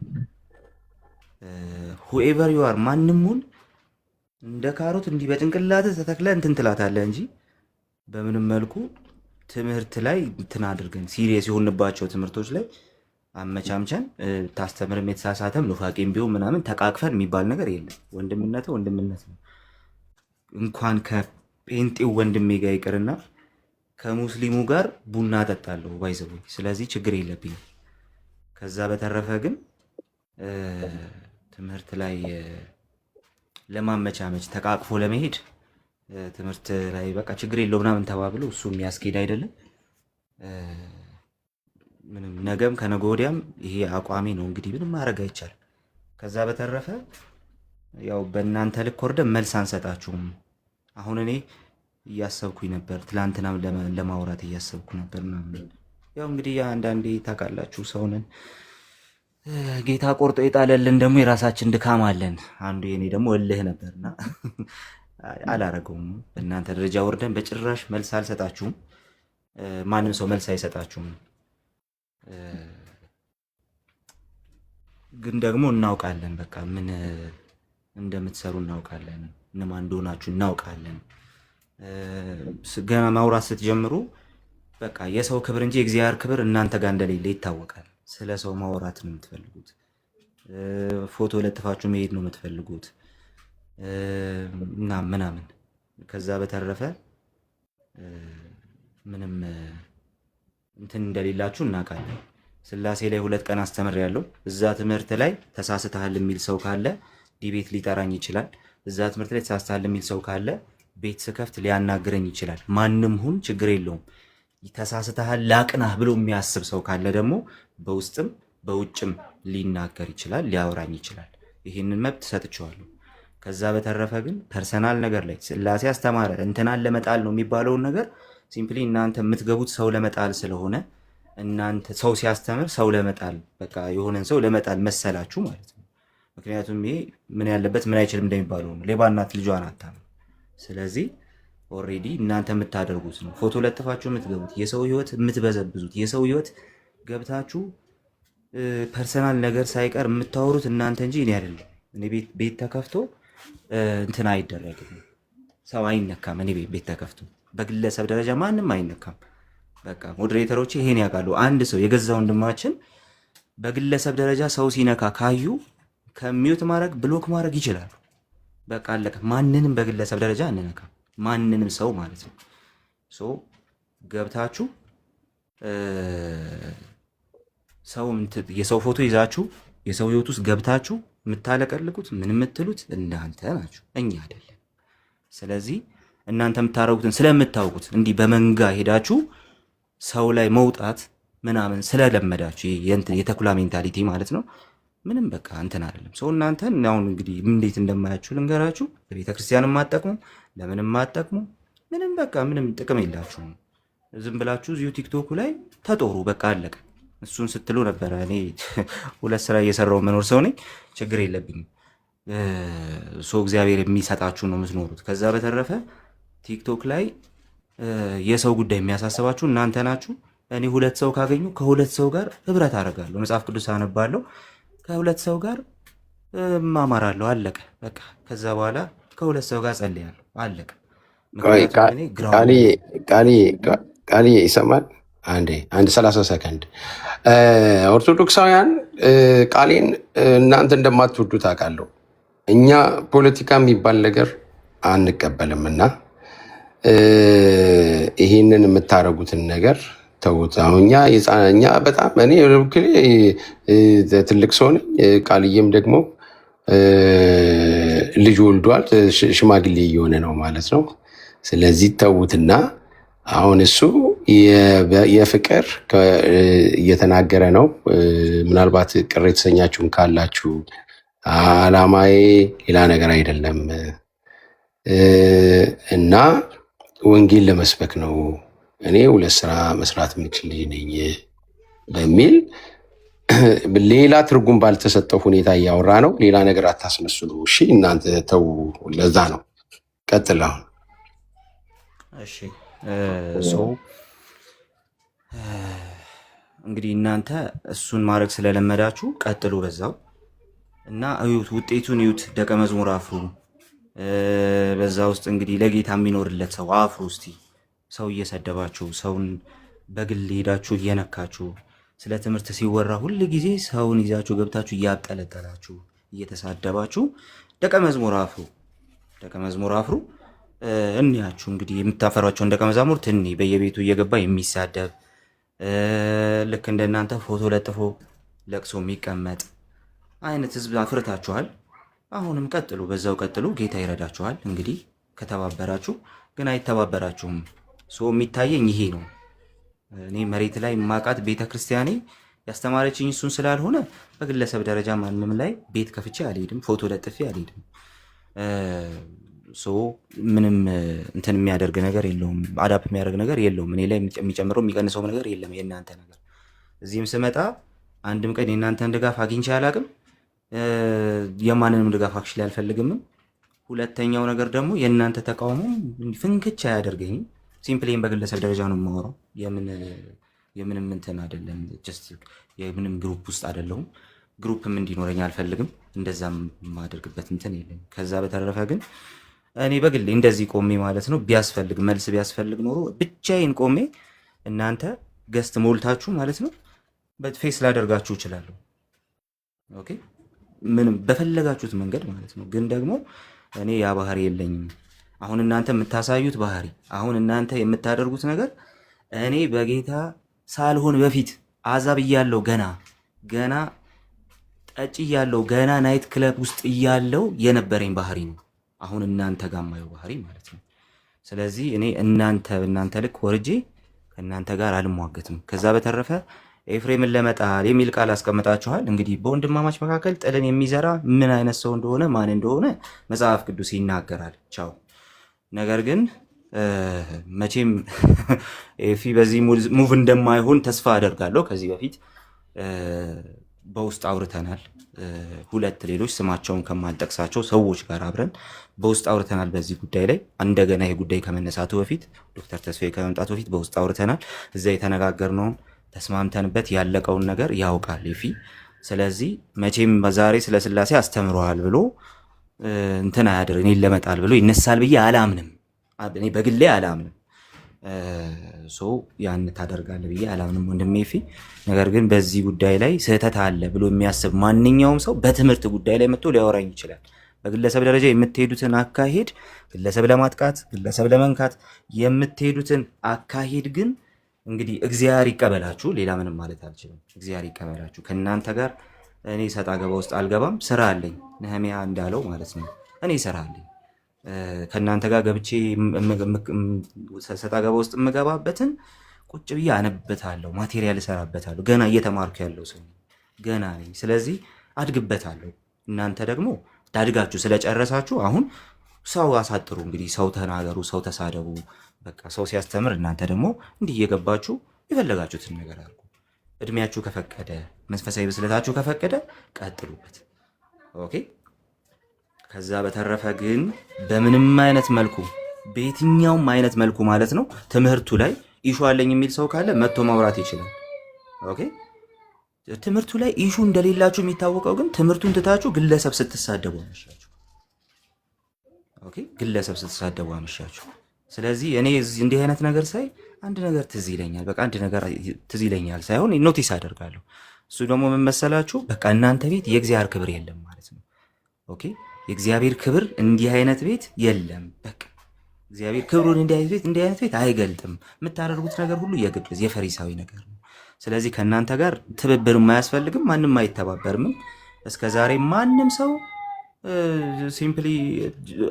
ሁኤቨር ዩ አር ማንሙን እንደ ካሮት እንዲህ በጭንቅላትህ ተተክለህ እንትን ትላታለህ እንጂ በምንም መልኩ ትምህርት ላይ እንትን አድርገን ሲሪየስ የሆንባቸው ትምህርቶች ላይ አመቻምቸን ታስተምርም የተሳሳተም ኑፋቄም ቢሆን ምናምን ተቃቅፈን የሚባል ነገር የለም። ወንድምነት ወንድምነት ነው። እንኳን ከጴንጤው ወንድሜ ጋር ይቅርና ከሙስሊሙ ጋር ቡና ጠጣለሁ ባይዘው። ስለዚህ ችግር የለብኝም። ከዛ በተረፈ ግን ትምህርት ላይ ለማመቻመች ተቃቅፎ ለመሄድ ትምህርት ላይ በቃ ችግር የለው ምናምን ተባብሎ እሱ የሚያስኬድ አይደለም። ምንም ነገም ከነገ ወዲያም ይሄ አቋሚ ነው። እንግዲህ ምንም ማድረግ አይቻልም። ከዛ በተረፈ ያው በእናንተ ልክ ወርደን መልስ አንሰጣችሁም። አሁን እኔ እያሰብኩኝ ነበር፣ ትላንትና ለማውራት እያሰብኩ ነበር። ያው እንግዲህ አንዳንዴ ታውቃላችሁ ሰውንን ጌታ ቆርጦ የጣለልን ደግሞ የራሳችን ድካም አለን። አንዱ የኔ ደግሞ እልህ ነበርና አላረገውም። በእናንተ ደረጃ ወርደን በጭራሽ መልስ አልሰጣችሁም። ማንም ሰው መልስ አይሰጣችሁም። ግን ደግሞ እናውቃለን፣ በቃ ምን እንደምትሰሩ እናውቃለን፣ እነማን እንደሆናችሁ እናውቃለን። ገና ማውራት ስትጀምሩ በቃ የሰው ክብር እንጂ የእግዚአብሔር ክብር እናንተ ጋር እንደሌለ ይታወቃል። ስለ ሰው ማውራት ነው የምትፈልጉት፣ ፎቶ ለጥፋችሁ መሄድ ነው የምትፈልጉት እና ምናምን። ከዛ በተረፈ ምንም እንትን እንደሌላችሁ እናውቃለን። ስላሴ ላይ 2 ቀን አስተምሬያለሁ። እዛ ትምህርት ላይ ተሳስተሃል የሚል ሰው ካለ ዲቤት ሊጠራኝ ይችላል። እዛ ትምህርት ላይ ተሳስተሃል የሚል ሰው ካለ ቤት ስከፍት ሊያናግረኝ ይችላል። ማንም ሁን ችግር የለውም። ተሳስተሃል ላቅናህ ብሎ የሚያስብ ሰው ካለ ደግሞ በውስጥም በውጭም ሊናገር ይችላል፣ ሊያወራኝ ይችላል። ይህንን መብት ሰጥቼዋለሁ። ከዛ በተረፈ ግን ፐርሰናል ነገር ላይ ስላሴ አስተማረ እንትናን ለመጣል ነው የሚባለውን ነገር ሲምፕሊ እናንተ የምትገቡት ሰው ለመጣል ስለሆነ እናንተ ሰው ሲያስተምር ሰው ለመጣል በቃ የሆነን ሰው ለመጣል መሰላችሁ ማለት ነው። ምክንያቱም ይሄ ምን ያለበት ምን አይችልም እንደሚባለው ነው። ሌባ እናት ልጇን አታምንም። ስለዚህ ኦልሬዲ እናንተ የምታደርጉት ነው። ፎቶ ለጥፋችሁ የምትገቡት የሰው ህይወት የምትበዘብዙት የሰው ህይወት ገብታችሁ ፐርሰናል ነገር ሳይቀር የምታወሩት እናንተ እንጂ እኔ አይደለም። እኔ ቤት ተከፍቶ እንትን አይደረግም፣ ሰው አይነካም። እኔ ቤት ተከፍቶ በግለሰብ ደረጃ ማንም አይነካም። በቃ ሞዴሬተሮች ይሄን ያውቃሉ። አንድ ሰው የገዛ ወንድማችን በግለሰብ ደረጃ ሰው ሲነካ ካዩ ከሚዩት ማድረግ ብሎክ ማድረግ ይችላሉ። በቃ አለቀ። ማንንም በግለሰብ ደረጃ አንነካም፣ ማንንም ሰው ማለት ነው። ሶ ገብታችሁ ሰው የሰው ፎቶ ይዛችሁ የሰው ህይወት ውስጥ ገብታችሁ የምታለቀልቁት ምን የምትሉት እናንተ ናችሁ፣ እኛ አይደለም። ስለዚህ እናንተ የምታረጉትን ስለምታውቁት እንዲህ በመንጋ ሄዳችሁ ሰው ላይ መውጣት ምናምን ስለለመዳችሁ የተኩላ ሜንታሊቲ ማለት ነው። ምንም በቃ እንትን አይደለም። ሰው እናንተን አሁን እንግዲህ እንዴት እንደማያችሁ ልንገራችሁ። ለቤተክርስቲያንም አትጠቅሙ፣ ለምንም አትጠቅሙ። ምንም በቃ ምንም ጥቅም የላችሁም። ዝም ብላችሁ እዚሁ ቲክቶኩ ላይ ተጦሩ፣ በቃ አለቀ። እሱን ስትሉ ነበረ። እኔ 2 ስራ እየሰራው መኖር ሰው ነኝ፣ ችግር የለብኝም። ሰው እግዚአብሔር የሚሰጣችሁ ነው የምትኖሩት። ከዛ በተረፈ ቲክቶክ ላይ የሰው ጉዳይ የሚያሳስባችሁ እናንተ ናችሁ። እኔ 2 ሰው ካገኙ ከ2 ሰው ጋር ህብረት አደርጋለሁ፣ መጽሐፍ ቅዱስ አነባለሁ፣ ከ2 ሰው ጋር ማማራለሁ፣ አለቀ በቃ። ከዛ በኋላ ከ2 ሰው ጋር ጸልያለሁ፣ አለቀ። ቃልዬ ይሰማል? አንድ 30 ሰከንድ። ኦርቶዶክሳውያን ቃሌን እናንተ እንደማትወዱት አውቃለሁ። እኛ ፖለቲካ የሚባል ነገር አንቀበልም እና ይህንን የምታደርጉትን ነገር ተውት። አሁን እኛ በጣም እኔ በበኩሌ ትልቅ ሰው ነኝ። ቃልዬም ደግሞ ልጅ ወልዷል፣ ሽማግሌ እየሆነ ነው ማለት ነው። ስለዚህ ተዉትና አሁን እሱ የፍቅር እየተናገረ ነው። ምናልባት ቅር የተሰኛችሁን ካላችሁ አላማዬ ሌላ ነገር አይደለም እና ወንጌል ለመስበክ ነው። እኔ 2 ስራ መስራት የምችል ልጅ ነኝ በሚል ሌላ ትርጉም ባልተሰጠው ሁኔታ እያወራ ነው። ሌላ ነገር አታስመስሉ እሺ። እናንተ ተው። ለዛ ነው ቀጥል። አሁን እሺ ሰው እንግዲህ እናንተ እሱን ማድረግ ስለለመዳችሁ ቀጥሉ በዛው እና እዩት፣ ውጤቱን እዩት። ደቀ መዝሙር አፍሩ። በዛ ውስጥ እንግዲህ ለጌታ የሚኖርለት ሰው አፍሩ። እስቲ ሰው እየሰደባችሁ ሰውን በግል ሄዳችሁ እየነካችሁ ስለ ትምህርት ሲወራ ሁል ጊዜ ሰውን ይዛችሁ ገብታችሁ እያጠለጠላችሁ እየተሳደባችሁ ደቀ መዝሙር አፍሩ። ደቀ መዝሙር አፍሩ። እንያችሁ እንግዲህ የምታፈሯቸውን ደቀ መዛሙርት በየቤቱ እየገባ የሚሳደብ ልክ እንደናንተ ፎቶ ለጥፎ ለቅሶ የሚቀመጥ አይነት ህዝብ አፍርታችኋል። አሁንም ቀጥሉ፣ በዛው ቀጥሉ። ጌታ ይረዳችኋል። እንግዲህ ከተባበራችሁ፣ ግን አይተባበራችሁም። የሚታየኝ ይሄ ነው። እኔ መሬት ላይ ማቃት ቤተ ክርስቲያኔ ያስተማረችኝ እሱን ስላልሆነ በግለሰብ ደረጃ ማንም ላይ ቤት ከፍቼ አልሄድም፣ ፎቶ ለጥፌ አልሄድም። ምንም እንትን የሚያደርግ ነገር የለውም፣ አዳፕ የሚያደርግ ነገር የለውም። እኔ ላይ የሚጨምረው የሚቀንሰው ነገር የለም። የእናንተ ነገር እዚህም ስመጣ አንድም ቀን የእናንተን ድጋፍ አግኝቼ አላቅም። የማንንም ድጋፍ አክሽሊ አልፈልግምም። ሁለተኛው ነገር ደግሞ የእናንተ ተቃውሞ ፍንክች አያደርገኝም። ሲምፕሊን በግለሰብ ደረጃ ነው የማወራው። የምንም እንትን አይደለም፣ ጀስት የምንም ግሩፕ ውስጥ አይደለሁም። ግሩፕም እንዲኖረኝ አልፈልግም። እንደዛም የማደርግበት እንትን የለም። ከዛ በተረፈ ግን እኔ በግሌ እንደዚህ ቆሜ ማለት ነው ቢያስፈልግ መልስ ቢያስፈልግ ኖሮ ብቻዬን ቆሜ እናንተ ገስት ሞልታችሁ ማለት ነው ፌስ ላደርጋችሁ እችላለሁ። ኦኬ ምንም በፈለጋችሁት መንገድ ማለት ነው። ግን ደግሞ እኔ ያ ባህሪ የለኝም። አሁን እናንተ የምታሳዩት ባህሪ፣ አሁን እናንተ የምታደርጉት ነገር እኔ በጌታ ሳልሆን በፊት አዛብ እያለው ገና ጠጭ እያለው ገና ናይት ክለብ ውስጥ እያለው የነበረኝ ባህሪ ነው አሁን እናንተ ጋር የማየው ባህሪ ማለት ነው። ስለዚህ እኔ እናንተ ልክ ወርጄ ከእናንተ ጋር አልሟገትም። ከዛ በተረፈ ኤፍሬምን ለመጣል የሚል ቃል አስቀምጣችኋል። እንግዲህ በወንድማማች መካከል ጥልን የሚዘራ ምን አይነት ሰው እንደሆነ ማን እንደሆነ መጽሐፍ ቅዱስ ይናገራል። ቻው። ነገር ግን መቼም ኤፊ በዚህ ሙቭ እንደማይሆን ተስፋ አደርጋለሁ። ከዚህ በፊት በውስጥ አውርተናል። 2 ሌሎች ስማቸውን ከማልጠቅሳቸው ሰዎች ጋር አብረን በውስጥ አውርተናል በዚህ ጉዳይ ላይ። እንደገና ይህ ጉዳይ ከመነሳቱ በፊት ዶክተር ተስፋዬ ከመምጣቱ በፊት በውስጥ አውርተናል። እዛ የተነጋገርነውን ተስማምተንበት ያለቀውን ነገር ያውቃል ኤፊ። ስለዚህ መቼም ዛሬ ስለ ስላሴ አስተምረዋል ብሎ እንትን አያድር እኔን ለመጣል ብሎ ይነሳል ብዬ አላምንም። እኔ በግሌ አላምንም። ያን ታደርጋለህ ብዬ አላምንም ወንድሜ ኤፊ። ነገር ግን በዚህ ጉዳይ ላይ ስህተት አለ ብሎ የሚያስብ ማንኛውም ሰው በትምህርት ጉዳይ ላይ መጥቶ ሊያወራኝ ይችላል። በግለሰብ ደረጃ የምትሄዱትን አካሄድ፣ ግለሰብ ለማጥቃት ግለሰብ ለመንካት የምትሄዱትን አካሄድ ግን እንግዲህ እግዚአብሔር ይቀበላችሁ። ሌላ ምንም ማለት አልችልም። እግዚአብሔር ይቀበላችሁ። ከእናንተ ጋር እኔ ሰጣ ገባ ውስጥ አልገባም። ስራ አለኝ፣ ነህምያ እንዳለው ማለት ነው። እኔ ስራ አለኝ። ከእናንተ ጋር ገብቼ ሰጣ ገባ ውስጥ የምገባበትን ቁጭ ብዬ አነብበታለሁ፣ ማቴሪያል እሰራበታለሁ። ገና እየተማርኩ ያለው ሰው ገና ነኝ። ስለዚህ አድግበታለሁ። እናንተ ደግሞ ታድጋችሁ ስለጨረሳችሁ አሁን ሰው አሳጥሩ። እንግዲህ ሰው ተናገሩ፣ ሰው ተሳደቡ። በቃ ሰው ሲያስተምር እናንተ ደግሞ እንዲህ እየገባችሁ የፈለጋችሁትን ነገር አድርጉ። እድሜያችሁ ከፈቀደ፣ መንፈሳዊ ብስለታችሁ ከፈቀደ ቀጥሉበት። ኦኬ። ከዛ በተረፈ ግን በምንም አይነት መልኩ በየትኛውም አይነት መልኩ ማለት ነው ትምህርቱ ላይ ኢሹ አለኝ የሚል ሰው ካለ መጥቶ ማውራት ይችላል። ኦኬ። ትምህርቱ ላይ ኢሹ እንደሌላችሁ የሚታወቀው ግን ትምህርቱን ትታችሁ ግለሰብ ስትሳደቡ አመሻችሁ። ኦኬ፣ ግለሰብ ስትሳደቡ አመሻችሁ። ስለዚህ እኔ እንዲህ አይነት ነገር ሳይ አንድ ነገር ትዝ ይለኛል። በቃ አንድ ነገር ትዝ ይለኛል ሳይሆን ኖቲስ አደርጋለሁ። እሱ ደግሞ ምን መሰላችሁ? በቃ እናንተ ቤት የእግዚአብሔር ክብር የለም ማለት ነው። ኦኬ፣ የእግዚአብሔር ክብር እንዲህ አይነት ቤት የለም። በቃ እግዚአብሔር ክብሩን እንዲህ አይነት ቤት አይገልጥም። የምታደርጉት ነገር ሁሉ የግብዝ የፈሪሳዊ ነገር ነው። ስለዚህ ከእናንተ ጋር ትብብር አያስፈልግም፣ ማንም አይተባበርም። እስከ ዛሬ ማንም ሰው ሲምፕሊ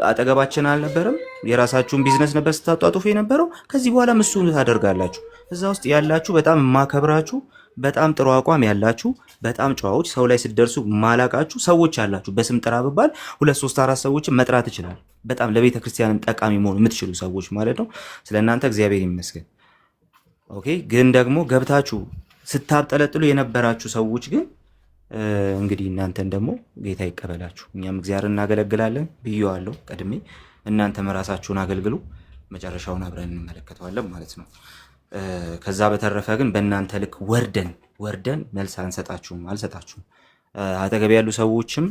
አጠገባችን አልነበረም። የራሳችሁን ቢዝነስ ነበር ስታጧጡፉ የነበረው። ከዚህ በኋላ እሱን ታደርጋላችሁ። እዛ ውስጥ ያላችሁ በጣም የማከብራችሁ በጣም ጥሩ አቋም ያላችሁ በጣም ጨዋዎች፣ ሰው ላይ ስትደርሱ ማላቃችሁ ሰዎች አላችሁ። በስም ጥራ ብባል 2 3 4 ሰዎችን መጥራት ይችላል። በጣም ለቤተ ክርስቲያንም ጠቃሚ መሆን የምትችሉ ሰዎች ማለት ነው። ስለ እናንተ እግዚአብሔር ይመስገን። ኦኬ። ግን ደግሞ ገብታችሁ ስታብጠለጥሉ የነበራችሁ ሰዎች ግን እንግዲህ እናንተን ደግሞ ጌታ ይቀበላችሁ። እኛም እግዚአብሔር እናገለግላለን ብዬዋለሁ ቀድሜ። እናንተም ራሳችሁን አገልግሉ፣ መጨረሻውን አብረን እንመለከተዋለን ማለት ነው። ከዛ በተረፈ ግን በእናንተ ልክ ወርደን መልስ አልሰጣችሁም። አጠገብ ያሉ ሰዎችም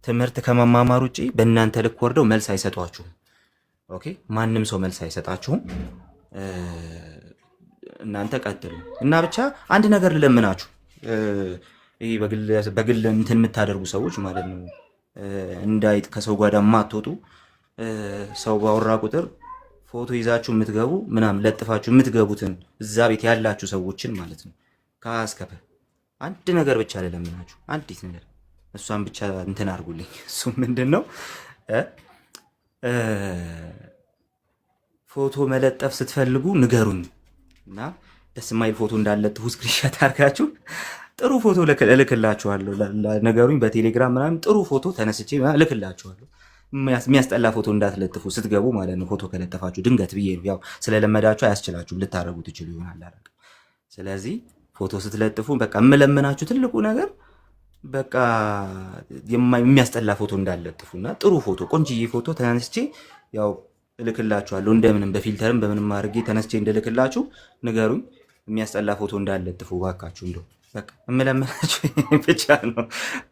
ትምህርት ከመማማር ውጭ በእናንተ ልክ ወርደው መልስ አይሰጧችሁም። ኦኬ፣ ማንም ሰው መልስ አይሰጣችሁም። እናንተ ቀጥሉ እና ብቻ አንድ ነገር ልለምናችሁ። ይህ በግል እንትን የምታደርጉ ሰዎች ማለት ነው፣ እንዳይጥ ከሰው ጓዳ ማትወጡ፣ ሰው ባወራ ቁጥር ፎቶ ይዛችሁ የምትገቡ ምናምን ለጥፋችሁ የምትገቡትን እዛ ቤት ያላችሁ ሰዎችን ማለት ነው ከአስከፈ አንድ ነገር ብቻ ልለምናችሁ፣ አንዲት ነገር፣ እሷን ብቻ እንትን አድርጉልኝ። እሱ ምንድን ነው? ፎቶ መለጠፍ ስትፈልጉ ንገሩኝ እና ደስ የማይል ፎቶ እንዳለጥፉ ስክሪንሻት አድርጋችሁ ጥሩ ፎቶ እልክላችኋለሁ። ነገሩኝ በቴሌግራም ምናምን ጥሩ ፎቶ ተነስቼ እልክላችኋለሁ። የሚያስጠላ ፎቶ እንዳትለጥፉ ስትገቡ ማለት ነው። ፎቶ ከለጠፋችሁ ድንገት ብዬ ነው፣ ያው ስለለመዳችሁ አያስችላችሁም፣ ልታረጉ ትችሉ ይሆናል አላውቅም። ስለዚህ ፎቶ ስትለጥፉ በቃ የምለምናችሁ ትልቁ ነገር በቃ የሚያስጠላ ፎቶ እንዳትለጥፉና ጥሩ ፎቶ ቆንጅዬ ፎቶ ተነስቼ ያው እልክላችኋለሁ። እንደምንም በፊልተርም በምንም አድርጌ ተነስቼ እንደልክላችሁ ንገሩኝ። የሚያስጠላ ፎቶ እንዳትለጥፉ ባካችሁ። እንደው በቃ የምለምናችሁ ብቻ ነው፣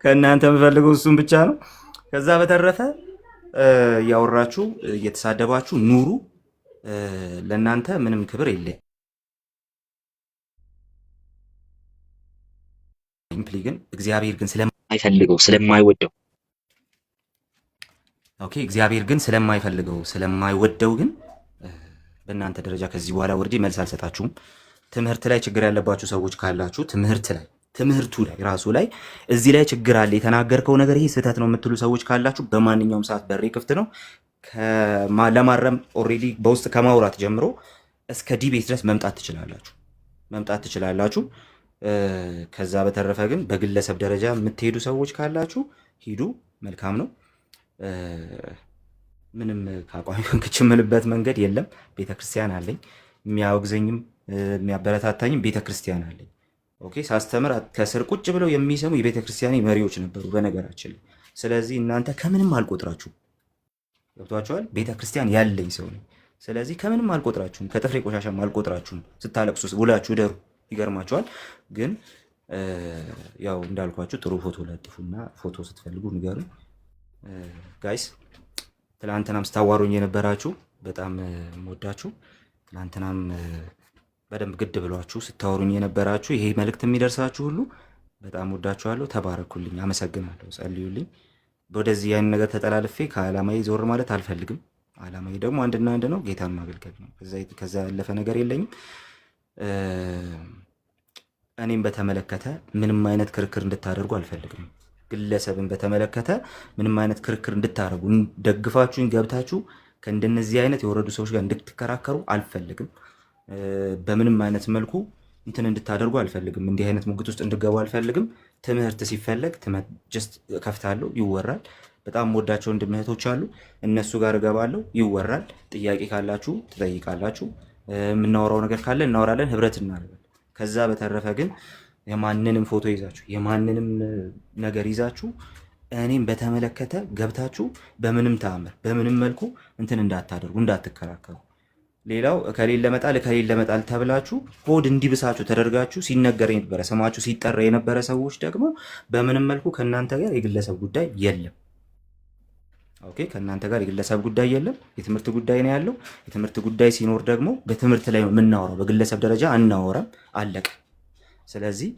ከእናንተ የምፈልገው እሱም ብቻ ነው። ከዛ በተረፈ ያወራችሁ እየተሳደባችሁ ኑሩ። ለእናንተ ምንም ክብር የለም። ሲምፕሊ ግን እግዚአብሔር ግን ስለማይወደው ኦኬ፣ እግዚአብሔር ግን ስለማይወደው ግን በእናንተ ደረጃ ከዚህ በኋላ ወርጄ መልስ አልሰጣችሁም። ትምህርት ላይ ችግር ያለባችሁ ሰዎች ካላችሁ ትምህርቱ ላይ ራሱ ላይ እዚህ ላይ ችግር አለ፣ የተናገርከው ነገር ይሄ ስህተት ነው የምትሉ ሰዎች ካላችሁ በማንኛውም ሰዓት በሬ ክፍት ነው። ለማረም ኦልሬዲ በውስጥ ከማውራት ጀምሮ እስከ ዲቤት ድረስ መምጣት ትችላላችሁ። ከዛ በተረፈ ግን በግለሰብ ደረጃ የምትሄዱ ሰዎች ካላችሁ ሂዱ፣ መልካም ነው። ምንም ከአቋሚ ፈንክች የምልበት መንገድ የለም። ቤተክርስቲያን አለኝ፣ የሚያወግዘኝም የሚያበረታታኝም ቤተክርስቲያን አለኝ። ኦኬ፣ ሳስተምር ከስር ቁጭ ብለው የሚሰሙ የቤተክርስቲያን መሪዎች ነበሩ በነገራችን ላይ። ስለዚህ እናንተ ከምንም አልቆጥራችሁም፣ ገብቷችኋል? ቤተክርስቲያን ያለኝ ሰው ነኝ። ስለዚህ ከምንም አልቆጥራችሁም፣ ከጥፍሬ ቆሻሻም አልቆጥራችሁም። ስታለቅሱ ውላችሁ ደሩ፣ ይገርማችኋል። ግን ያው እንዳልኳችሁ ጥሩ ፎቶ ለጥፉና ፎቶ ስትፈልጉ ንገሩ ጋይስ። ትላንትናም ስታዋሩኝ የነበራችሁ በጣም ወዳችሁ፣ ትላንትናም በደንብ ግድ ብሏችሁ ስታወሩኝ የነበራችሁ ይሄ መልእክት የሚደርሳችሁ ሁሉ በጣም ወዳችኋለሁ። ተባረኩልኝ፣ አመሰግናለሁ፣ ጸልዩልኝ። ወደዚህ ያን ነገር ተጠላልፌ ከዓላማዬ ዞር ማለት አልፈልግም። ዓላማዬ ደግሞ አንድና አንድ ነው፣ ጌታን ማገልገል ነው። ከዛ ያለፈ ነገር የለኝም። እኔም በተመለከተ ምንም አይነት ክርክር እንድታደርጉ አልፈልግም። ግለሰብን በተመለከተ ምንም አይነት ክርክር እንድታደርጉ ደግፋችሁኝ ገብታችሁ ከእንደነዚህ አይነት የወረዱ ሰዎች ጋር እንድትከራከሩ አልፈልግም። በምንም አይነት መልኩ እንትን እንድታደርጉ አልፈልግም። እንዲህ አይነት ሙግት ውስጥ እንድገቡ አልፈልግም። ትምህርት ሲፈለግ ጀስት ከፍታለሁ፣ ይወራል። በጣም ወዳቸው ወንድም እህቶች አሉ፣ እነሱ ጋር እገባለሁ፣ ይወራል። ጥያቄ ካላችሁ ትጠይቃላችሁ፣ የምናወራው ነገር ካለ እናወራለን፣ ህብረት እናደርጋለን። ከዛ በተረፈ ግን የማንንም ፎቶ ይዛችሁ የማንንም ነገር ይዛችሁ እኔም በተመለከተ ገብታችሁ በምንም ተአምር በምንም መልኩ እንትን እንዳታደርጉ፣ እንዳትከራከሩ። ሌላው ከሌለ ለመጣል ተብላችሁ ሆድ እንዲብሳችሁ ተደርጋችሁ ሲነገር የነበረ ስማችሁ ሲጠራ የነበረ ሰዎች ደግሞ በምንም መልኩ ከእናንተ ጋር የግለሰብ ጉዳይ የለም። ኦኬ ከእናንተ ጋር የግለሰብ ጉዳይ የለም፣ የትምህርት ጉዳይ ነው ያለው። የትምህርት ጉዳይ ሲኖር ደግሞ በትምህርት ላይ የምናወራው፣ በግለሰብ ደረጃ አናወራም። አለቀ። ስለዚህ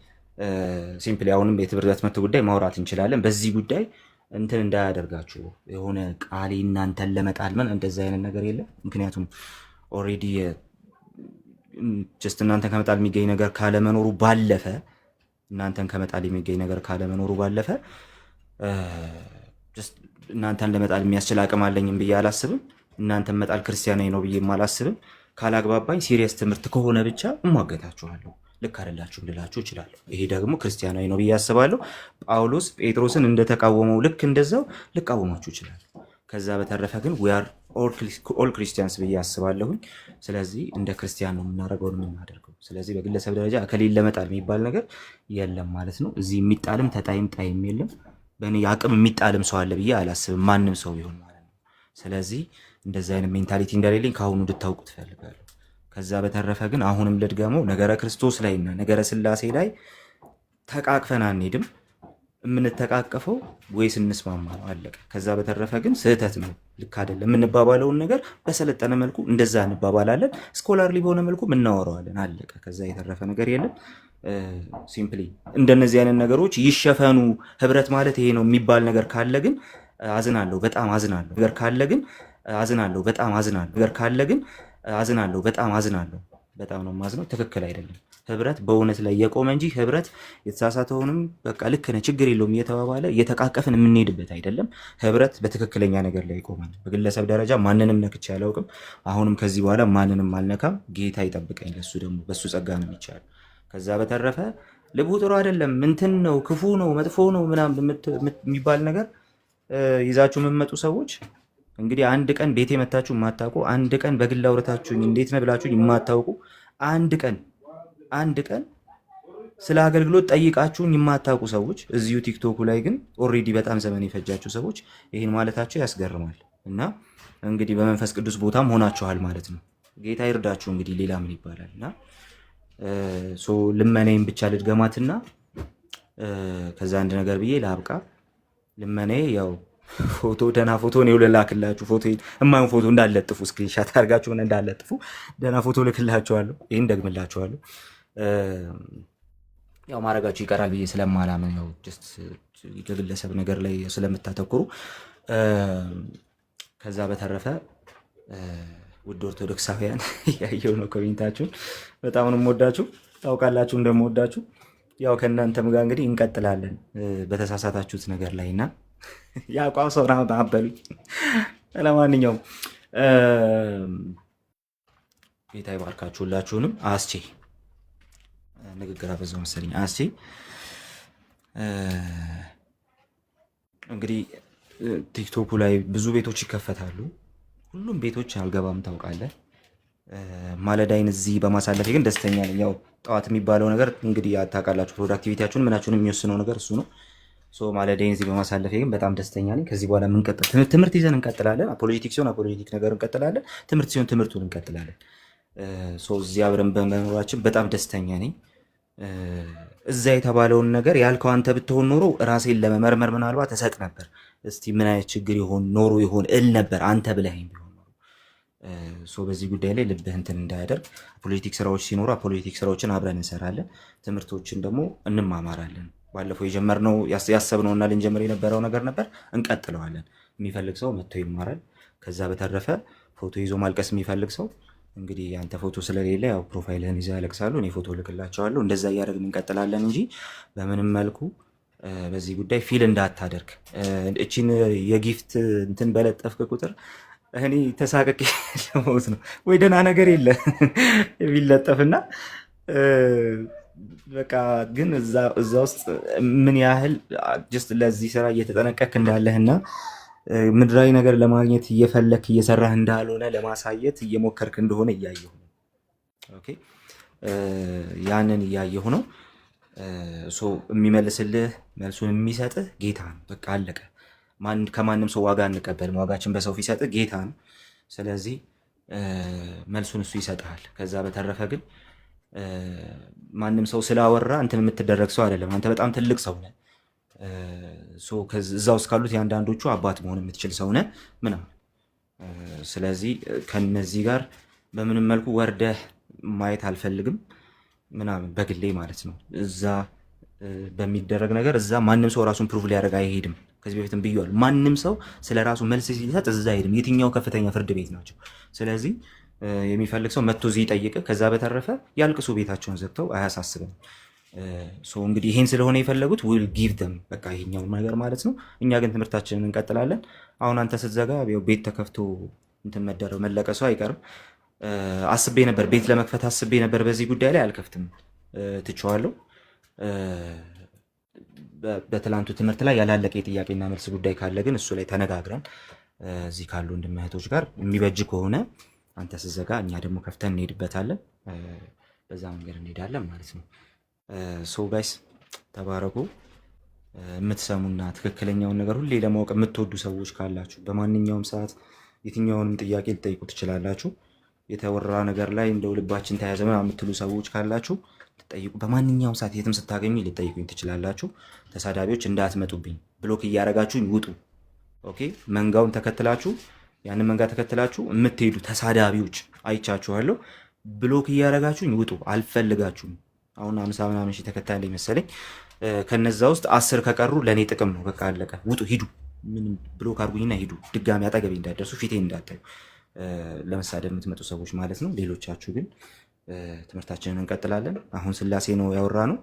ሲምፕሊ አሁንም የትምህርት ጉዳይ ማውራት እንችላለን። በዚህ ጉዳይ እንትን እንዳያደርጋችሁ የሆነ ቃሌ እናንተን ለመጣል ምን እንደዛ አይነት ነገር የለም። ምክንያቱም ኦልሬዲ ጀስት እናንተን ከመጣል የሚገኝ ነገር ካለመኖሩ ባለፈ እናንተን ከመጣል የሚገኝ ነገር ካለመኖሩ ባለፈ ጀስት እናንተን ለመጣል የሚያስችል አቅም አለኝም ብዬ አላስብም። እናንተን መጣል ክርስቲያናዊ ነው ብዬ አላስብም። ካላግባባኝ ሲሪየስ ትምህርት ከሆነ ብቻ እሟገታችኋለሁ። ልክ አይደላችሁም ልላችሁ እችላለሁ። ይሄ ደግሞ ክርስቲያናዊ ነው ብዬ አስባለሁ። ጳውሎስ ጴጥሮስን እንደተቃወመው ልክ እንደዛው ልቃወማችሁ ይችላል። ከዛ በተረፈ ግን we are all ክርስቲያንስ ብዬ አስባለሁኝ። ስለዚህ እንደ ክርስቲያን ነው የምናደርገው የምናደርገው። ስለዚህ በግለሰብ ደረጃ እከሌን ለመጣል የሚባል ነገር የለም ማለት ነው። እዚህ የሚጣልም ተጣይም ጣይም የለም። በእኔ አቅም የሚጣልም ሰው አለ ብዬ አላስብም፣ ማንም ሰው ቢሆን ማለት ነው። ስለዚህ እንደዚህ አይነት ሜንታሊቲ እንደሌለኝ ከአሁኑ እንድታውቁ ትፈልጋለሁ። ከዛ በተረፈ ግን አሁንም ልድገመው፣ ነገረ ክርስቶስ ላይና ነገረ ስላሴ ላይ ተቃቅፈን አንሄድም። የምንተቃቀፈው ወይ ስንስማማ ነው፣ አለቀ። ከዛ በተረፈ ግን ስህተት ነው፣ ልክ አይደለም የምንባባለውን ነገር በሰለጠነ መልኩ እንደዛ እንባባላለን፣ ስኮላርሊ በሆነ መልኩ እናወራዋለን፣ አለቀ። ከዛ የተረፈ ነገር የለም። ሲምፕሊ እንደነዚህ አይነት ነገሮች ይሸፈኑ። ህብረት ማለት ይሄ ነው የሚባል ነገር ካለ ግን አዝናለሁ፣ በጣም አዝናለሁ። ነገር ካለ ግን አዝናለሁ፣ በጣም አዝናለሁ። ነገር ካለ ግን አዝናለሁ፣ በጣም አዝናለሁ። በጣም ነው ማዝነው። ትክክል አይደለም። ህብረት በእውነት ላይ የቆመ እንጂ ህብረት የተሳሳተውንም በቃ ልክ ነህ ችግር የለውም እየተባባለ እየተቃቀፍን የምንሄድበት አይደለም። ህብረት በትክክለኛ ነገር ላይ ይቆማል። በግለሰብ ደረጃ ማንንም ነክቼ አላውቅም። አሁንም ከዚህ በኋላ ማንንም አልነካም። ጌታ ይጠብቀኝ። ለሱ ደግሞ በሱ ጸጋ ነው የሚቻለው። ከዛ በተረፈ ልቡ ጥሩ አይደለም እንትን ነው ክፉ ነው መጥፎ ነው ምናምን የሚባል ነገር ይዛችሁ የምትመጡ ሰዎች እንግዲህ አንድ ቀን ቤቴ መታችሁ የማታውቁ፣ አንድ ቀን በግል አውርታችሁኝ እንዴት ነህ ብላችሁኝ የማታውቁ፣ አንድ ቀን ስለ አገልግሎት ጠይቃችሁኝ የማታውቁ ሰዎች እዚሁ ቲክቶኩ ላይ ግን ኦልሬዲ በጣም ዘመን የፈጃችሁ ሰዎች ይህን ማለታቸው ያስገርማል። እና እንግዲህ በመንፈስ ቅዱስ ቦታም ሆናችኋል ማለት ነው። ጌታ ይርዳችሁ። እንግዲህ ሌላ ምን ይባላል? እና ልመናዬን ብቻ ልድገማትና ከዛ አንድ ነገር ብዬ ላብቃ። ልመናዬ ያው ፎቶ ደህና ፎቶ ነው ልላክላችሁ። ፎቶ የማይሆን ፎቶ እንዳለጥፉ ስክሪንሻት አድርጋችሁ ምን እንዳለጥፉ ደህና ፎቶ ልክላችኋለሁ። ይሄን ደግምላችኋለሁ። ያው ማድረጋችሁ ይቀራል ብዬ ስለማላምን ያው ጀስት የግለሰብ ነገር ላይ ስለምታተኩሩ። ከዛ በተረፈ ውድ ኦርቶዶክሳውያን ያየው ነው ኮሜንታችሁን። በጣም ነው የምወዳችሁ፣ ታውቃላችሁ እንደምወዳችሁ። ያው ከእናንተም ጋር እንግዲህ እንቀጥላለን በተሳሳታችሁት ነገር ላይና የአቋም ሰው አበሉኝ። ለማንኛውም ጌታ ይባርካችሁ ሁላችሁንም። አስቼ ንግግር አበዛው መሰለኝ። አስቼ እንግዲህ ቲክቶኩ ላይ ብዙ ቤቶች ይከፈታሉ። ሁሉም ቤቶች አልገባም ታውቃለህ። ማለዳይን እዚህ በማሳለፌ ግን ደስተኛ ነኝ። ያው ጠዋት የሚባለው ነገር እንግዲህ ታውቃላችሁ፣ ፕሮዳክቲቪቲያችሁን ምናችሁን የሚወስነው ነገር እሱ ነው። ማለዳይን እዚህ በማሳለፌ ግን በጣም ደስተኛ ነኝ። ከዚህ በኋላ ትምህርት ይዘን እንቀጥላለን። አፖሎጂቲክ ሲሆን አፖሎጂቲክ ነገር እንቀጥላለን። ትምህርት ሲሆን ትምህርቱን እንቀጥላለን። እዚህ አብረን በመኖራችን በጣም ደስተኛ ነኝ። እዛ የተባለውን ነገር ያልከው አንተ ብትሆን ኖሮ ራሴን ለመመርመር ምናልባት እሰጥ ነበር። እስቲ ምን አይነት ችግር ይሆን ኖሮ ይሆን እል ነበር አንተ ብለኸኝ ቢሆን ኖሮ። በዚህ ጉዳይ ላይ ልብህ እንትን እንዳያደርግ። አፖሎጂቲክ ስራዎች ሲኖሩ አፖሎጂቲክ ስራዎችን አብረን እንሰራለን። ትምህርቶችን ደግሞ እንማማራለን። ባለፈው የጀመርነው ያሰብነውና ልንጀምር የነበረው ነገር ነበር፣ እንቀጥለዋለን። የሚፈልግ ሰው መጥቶ ይማራል። ከዛ በተረፈ ፎቶ ይዞ ማልቀስ የሚፈልግ ሰው እንግዲህ ያንተ ፎቶ ስለሌለ ያው ፕሮፋይልህን ይዘው ያለቅሳሉ፣ እኔ ፎቶ ልክላቸዋለሁ። እንደዛ እያደረግን እንቀጥላለን እንጂ በምንም መልኩ በዚህ ጉዳይ ፊል እንዳታደርግ። እቺን የጊፍት እንትን በለጠፍክ ቁጥር እኔ ተሳቀቅ ለሞት ነው ወይ ደህና ነገር የለ ቢለጠፍና በቃ ግን እዛ ውስጥ ምን ያህል ጀስት ለዚህ ስራ እየተጠነቀክ እንዳለህና ምድራዊ ነገር ለማግኘት እየፈለክ እየሰራህ እንዳልሆነ ለማሳየት እየሞከርክ እንደሆነ እያየሁ ነው። ኦኬ ያንን እያየሁ ነው። የሚመልስልህ መልሱን የሚሰጥህ ጌታ ነው። በቃ አለቀ። ከማንም ሰው ዋጋ አንቀበልም። ዋጋችን በሰው ፊት ጌታ ነው። ስለዚህ መልሱን እሱ ይሰጥሃል። ከዛ በተረፈ ግን ማንም ሰው ስላወራ እንትን የምትደረግ ሰው አይደለም። አንተ በጣም ትልቅ ሰው ነህ። እዛ ውስጥ ካሉት የአንዳንዶቹ አባት መሆን የምትችል ሰውነ ምናምን። ስለዚህ ከነዚህ ጋር በምንም መልኩ ወርደህ ማየት አልፈልግም ምናምን በግሌ ማለት ነው። እዛ በሚደረግ ነገር እዛ ማንም ሰው ራሱን ፕሩቭ ሊያደርግ አይሄድም። ከዚህ በፊትም ብያለሁ። ማንም ሰው ስለ ራሱ መልስ ሲሰጥ እዛ አይሄድም። የትኛው ከፍተኛ ፍርድ ቤት ናቸው? ስለዚህ የሚፈልግ ሰው መጥቶ እዚህ ይጠይቅ። ከዛ በተረፈ ያልቅሱ፣ ቤታቸውን ዘግተው አያሳስብም። እንግዲህ ይሄን ስለሆነ የፈለጉት ዊል ጊቭ ደም በቃ ይሄኛውን ነገር ማለት ነው። እኛ ግን ትምህርታችንን እንቀጥላለን። አሁን አንተ ስትዘጋ ቤት ተከፍቶ እንትን መለቀሱ አይቀርም። አስቤ ነበር፣ ቤት ለመክፈት አስቤ ነበር። በዚህ ጉዳይ ላይ አልከፍትም፣ ትቼዋለሁ። በትላንቱ ትምህርት ላይ ያላለቀ የጥያቄና መልስ ጉዳይ ካለ ግን እሱ ላይ ተነጋግረን እዚህ ካሉ ወንድም እህቶች ጋር የሚበጅ ከሆነ አንተ ስትዘጋ እኛ ደግሞ ከፍተን እንሄድበታለን። በዛ መንገድ እንሄዳለን ማለት ነው። ጋይስ ተባረኩ። የምትሰሙና ትክክለኛውን ነገር ሁሌ ለማወቅ የምትወዱ ሰዎች ካላችሁ በማንኛውም ሰዓት የትኛውንም ጥያቄ ልጠይቁ ትችላላችሁ። የተወራ ነገር ላይ እንደው ልባችን ተያዘ ምናምን የምትሉ ሰዎች ካላችሁ ትጠይቁ። በማንኛውም ሰዓት የትም ስታገኙ ልጠይቁኝ ትችላላችሁ። ተሳዳቢዎች እንዳትመጡብኝ፣ ብሎክ እያደረጋችሁኝ ውጡ። ኦኬ፣ መንጋውን ተከትላችሁ ያንን መንጋ ተከትላችሁ የምትሄዱ ተሳዳቢዎች አይቻችኋለሁ። ብሎክ እያደረጋችሁኝ ውጡ፣ አልፈልጋችሁም። አሁን 50 ምናምን ሺህ ተከታይ ላይ መሰለኝ። ከነዛ ውስጥ 10 ከቀሩ ለእኔ ጥቅም ነው። በቃ አለቀ። ውጡ፣ ሂዱ። ምንም ብሎክ አድርጉኝና ሂዱ። ድጋሚ አጠገቤ እንዳትደርሱ፣ ፊቴ እንዳታዩ፣ ለመሳደብ የምትመጡ ሰዎች ማለት ነው። ሌሎቻችሁ ግን ትምህርታችንን እንቀጥላለን። አሁን ስላሴ ነው ያወራ ነው።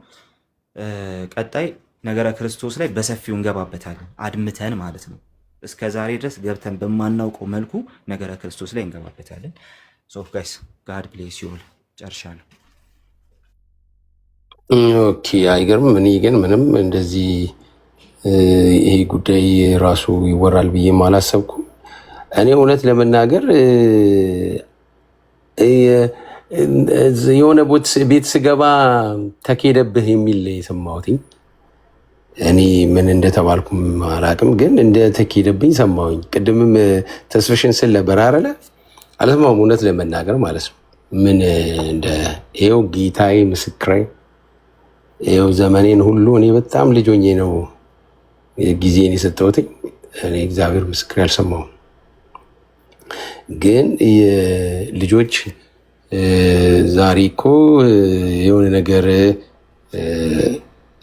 ቀጣይ ነገረ ክርስቶስ ላይ በሰፊው እንገባበታለን፣ አድምተን ማለት ነው። እስከ ዛሬ ድረስ ገብተን በማናውቀው መልኩ ነገረ ክርስቶስ ላይ እንገባበታለን። ጋይስ ጋድ ብሌስ ዩ ኦል። ጨርሻለሁ። ኦኬ፣ አይገርም። እኔ ግን ምንም እንደዚህ ይሄ ጉዳይ ራሱ ይወራል ብዬም አላሰብኩም። እኔ እውነት ለመናገር የሆነ ቤት ስገባ ተኬደብህ የሚል የሰማሁትኝ። እኔ ምን እንደተባልኩም አላቅም፣ ግን እንደ ተኬደብኝ ሰማሁኝ። ቅድምም ተስፍሽን ስል ነበር አይደለ? አልሰማሁም፣ እውነት ለመናገር ማለት ነው። ምን እንደ ይኸው ጌታዬ ምስክሬ፣ ይኸው ዘመኔን ሁሉ እኔ በጣም ልጅ ሆኜ ነው ጊዜን የሰጠሁትኝ። እኔ እግዚአብሔር ምስክሬ አልሰማሁም። ግን ልጆች ዛሬ እኮ የሆነ ነገር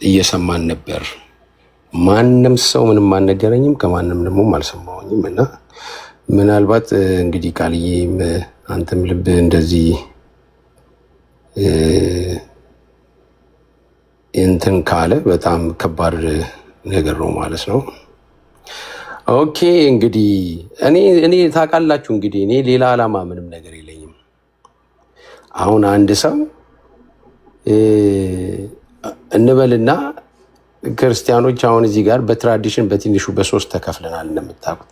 እየሰማን ነበር። ማንም ሰው ምንም አልነገረኝም፣ ከማንም ደግሞ አልሰማሁኝም። እና ምናልባት እንግዲህ ቃልዬም አንተም ልብ እንደዚህ እንትን ካለ በጣም ከባድ ነገር ነው ማለት ነው። ኦኬ፣ እንግዲህ እኔ ታውቃላችሁ፣ እንግዲህ እኔ ሌላ ዓላማ ምንም ነገር የለኝም። አሁን አንድ ሰው እንበልና ክርስቲያኖች አሁን እዚህ ጋር በትራዲሽን በትንሹ በ3 ተከፍለናል እንደምታውቁት።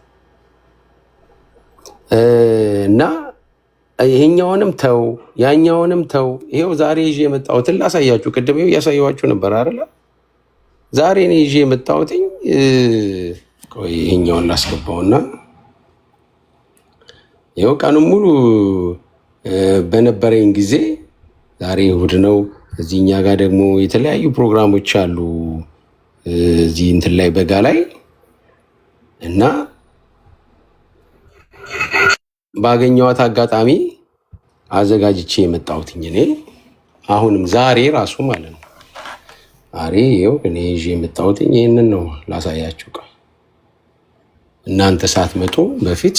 እና ይሄኛውንም ተው ያኛውንም ተው። ይሄው ዛሬ ይዤ የመጣሁትን ላሳያችሁ። ቅድም ይሄው እያሳየኋችሁ ነበር አይደለ? ዛሬ እኔ ይዤ የመጣሁትኝ ቆይ ይሄኛውን ላስገባውና ይሄው ቀኑን ሙሉ በነበረኝ ጊዜ ዛሬ እሑድ ነው። እዚህኛ ጋር ደግሞ የተለያዩ ፕሮግራሞች አሉ እዚህ እንትን ላይ በጋ ላይ እና ባገኘዋት አጋጣሚ አዘጋጅቼ የመጣሁትኝ እኔ አሁንም ዛሬ ራሱ ማለት ነው። ዛሬ ይኸው እኔ ይዤ የመጣሁትኝ ይህንን ነው ላሳያችሁ። እናንተ ሳትመጡ በፊት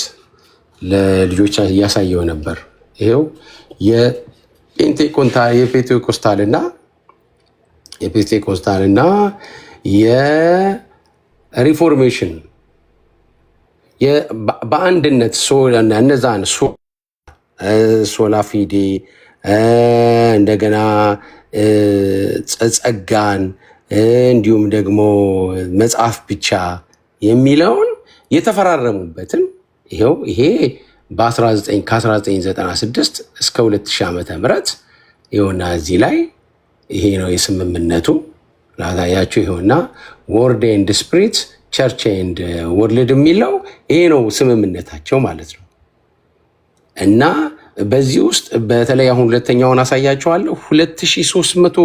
ለልጆች እያሳየው ነበር። ይኸው የፔንቴኮስታልና የሪፎርሜሽን በአንድነት እነዛን ሶላ ፊዴ እንደገና ጸጋን እንዲሁም ደግሞ መጽሐፍ ብቻ የሚለውን የተፈራረሙበትን ይሄው ይሄ ከ1996 እስከ 2000 ዓመተ ምህረት ይኸውና እዚህ ላይ ይሄ ነው የስምምነቱ ላታያችሁ። ይኸውና ወርድ ኤንድ ስፕሪት ቸርች ኤንድ ወርልድ የሚለው ይሄ ነው ስምምነታቸው ማለት ነው። እና በዚህ ውስጥ በተለይ አሁን ሁለተኛውን አሳያችኋለሁ 2300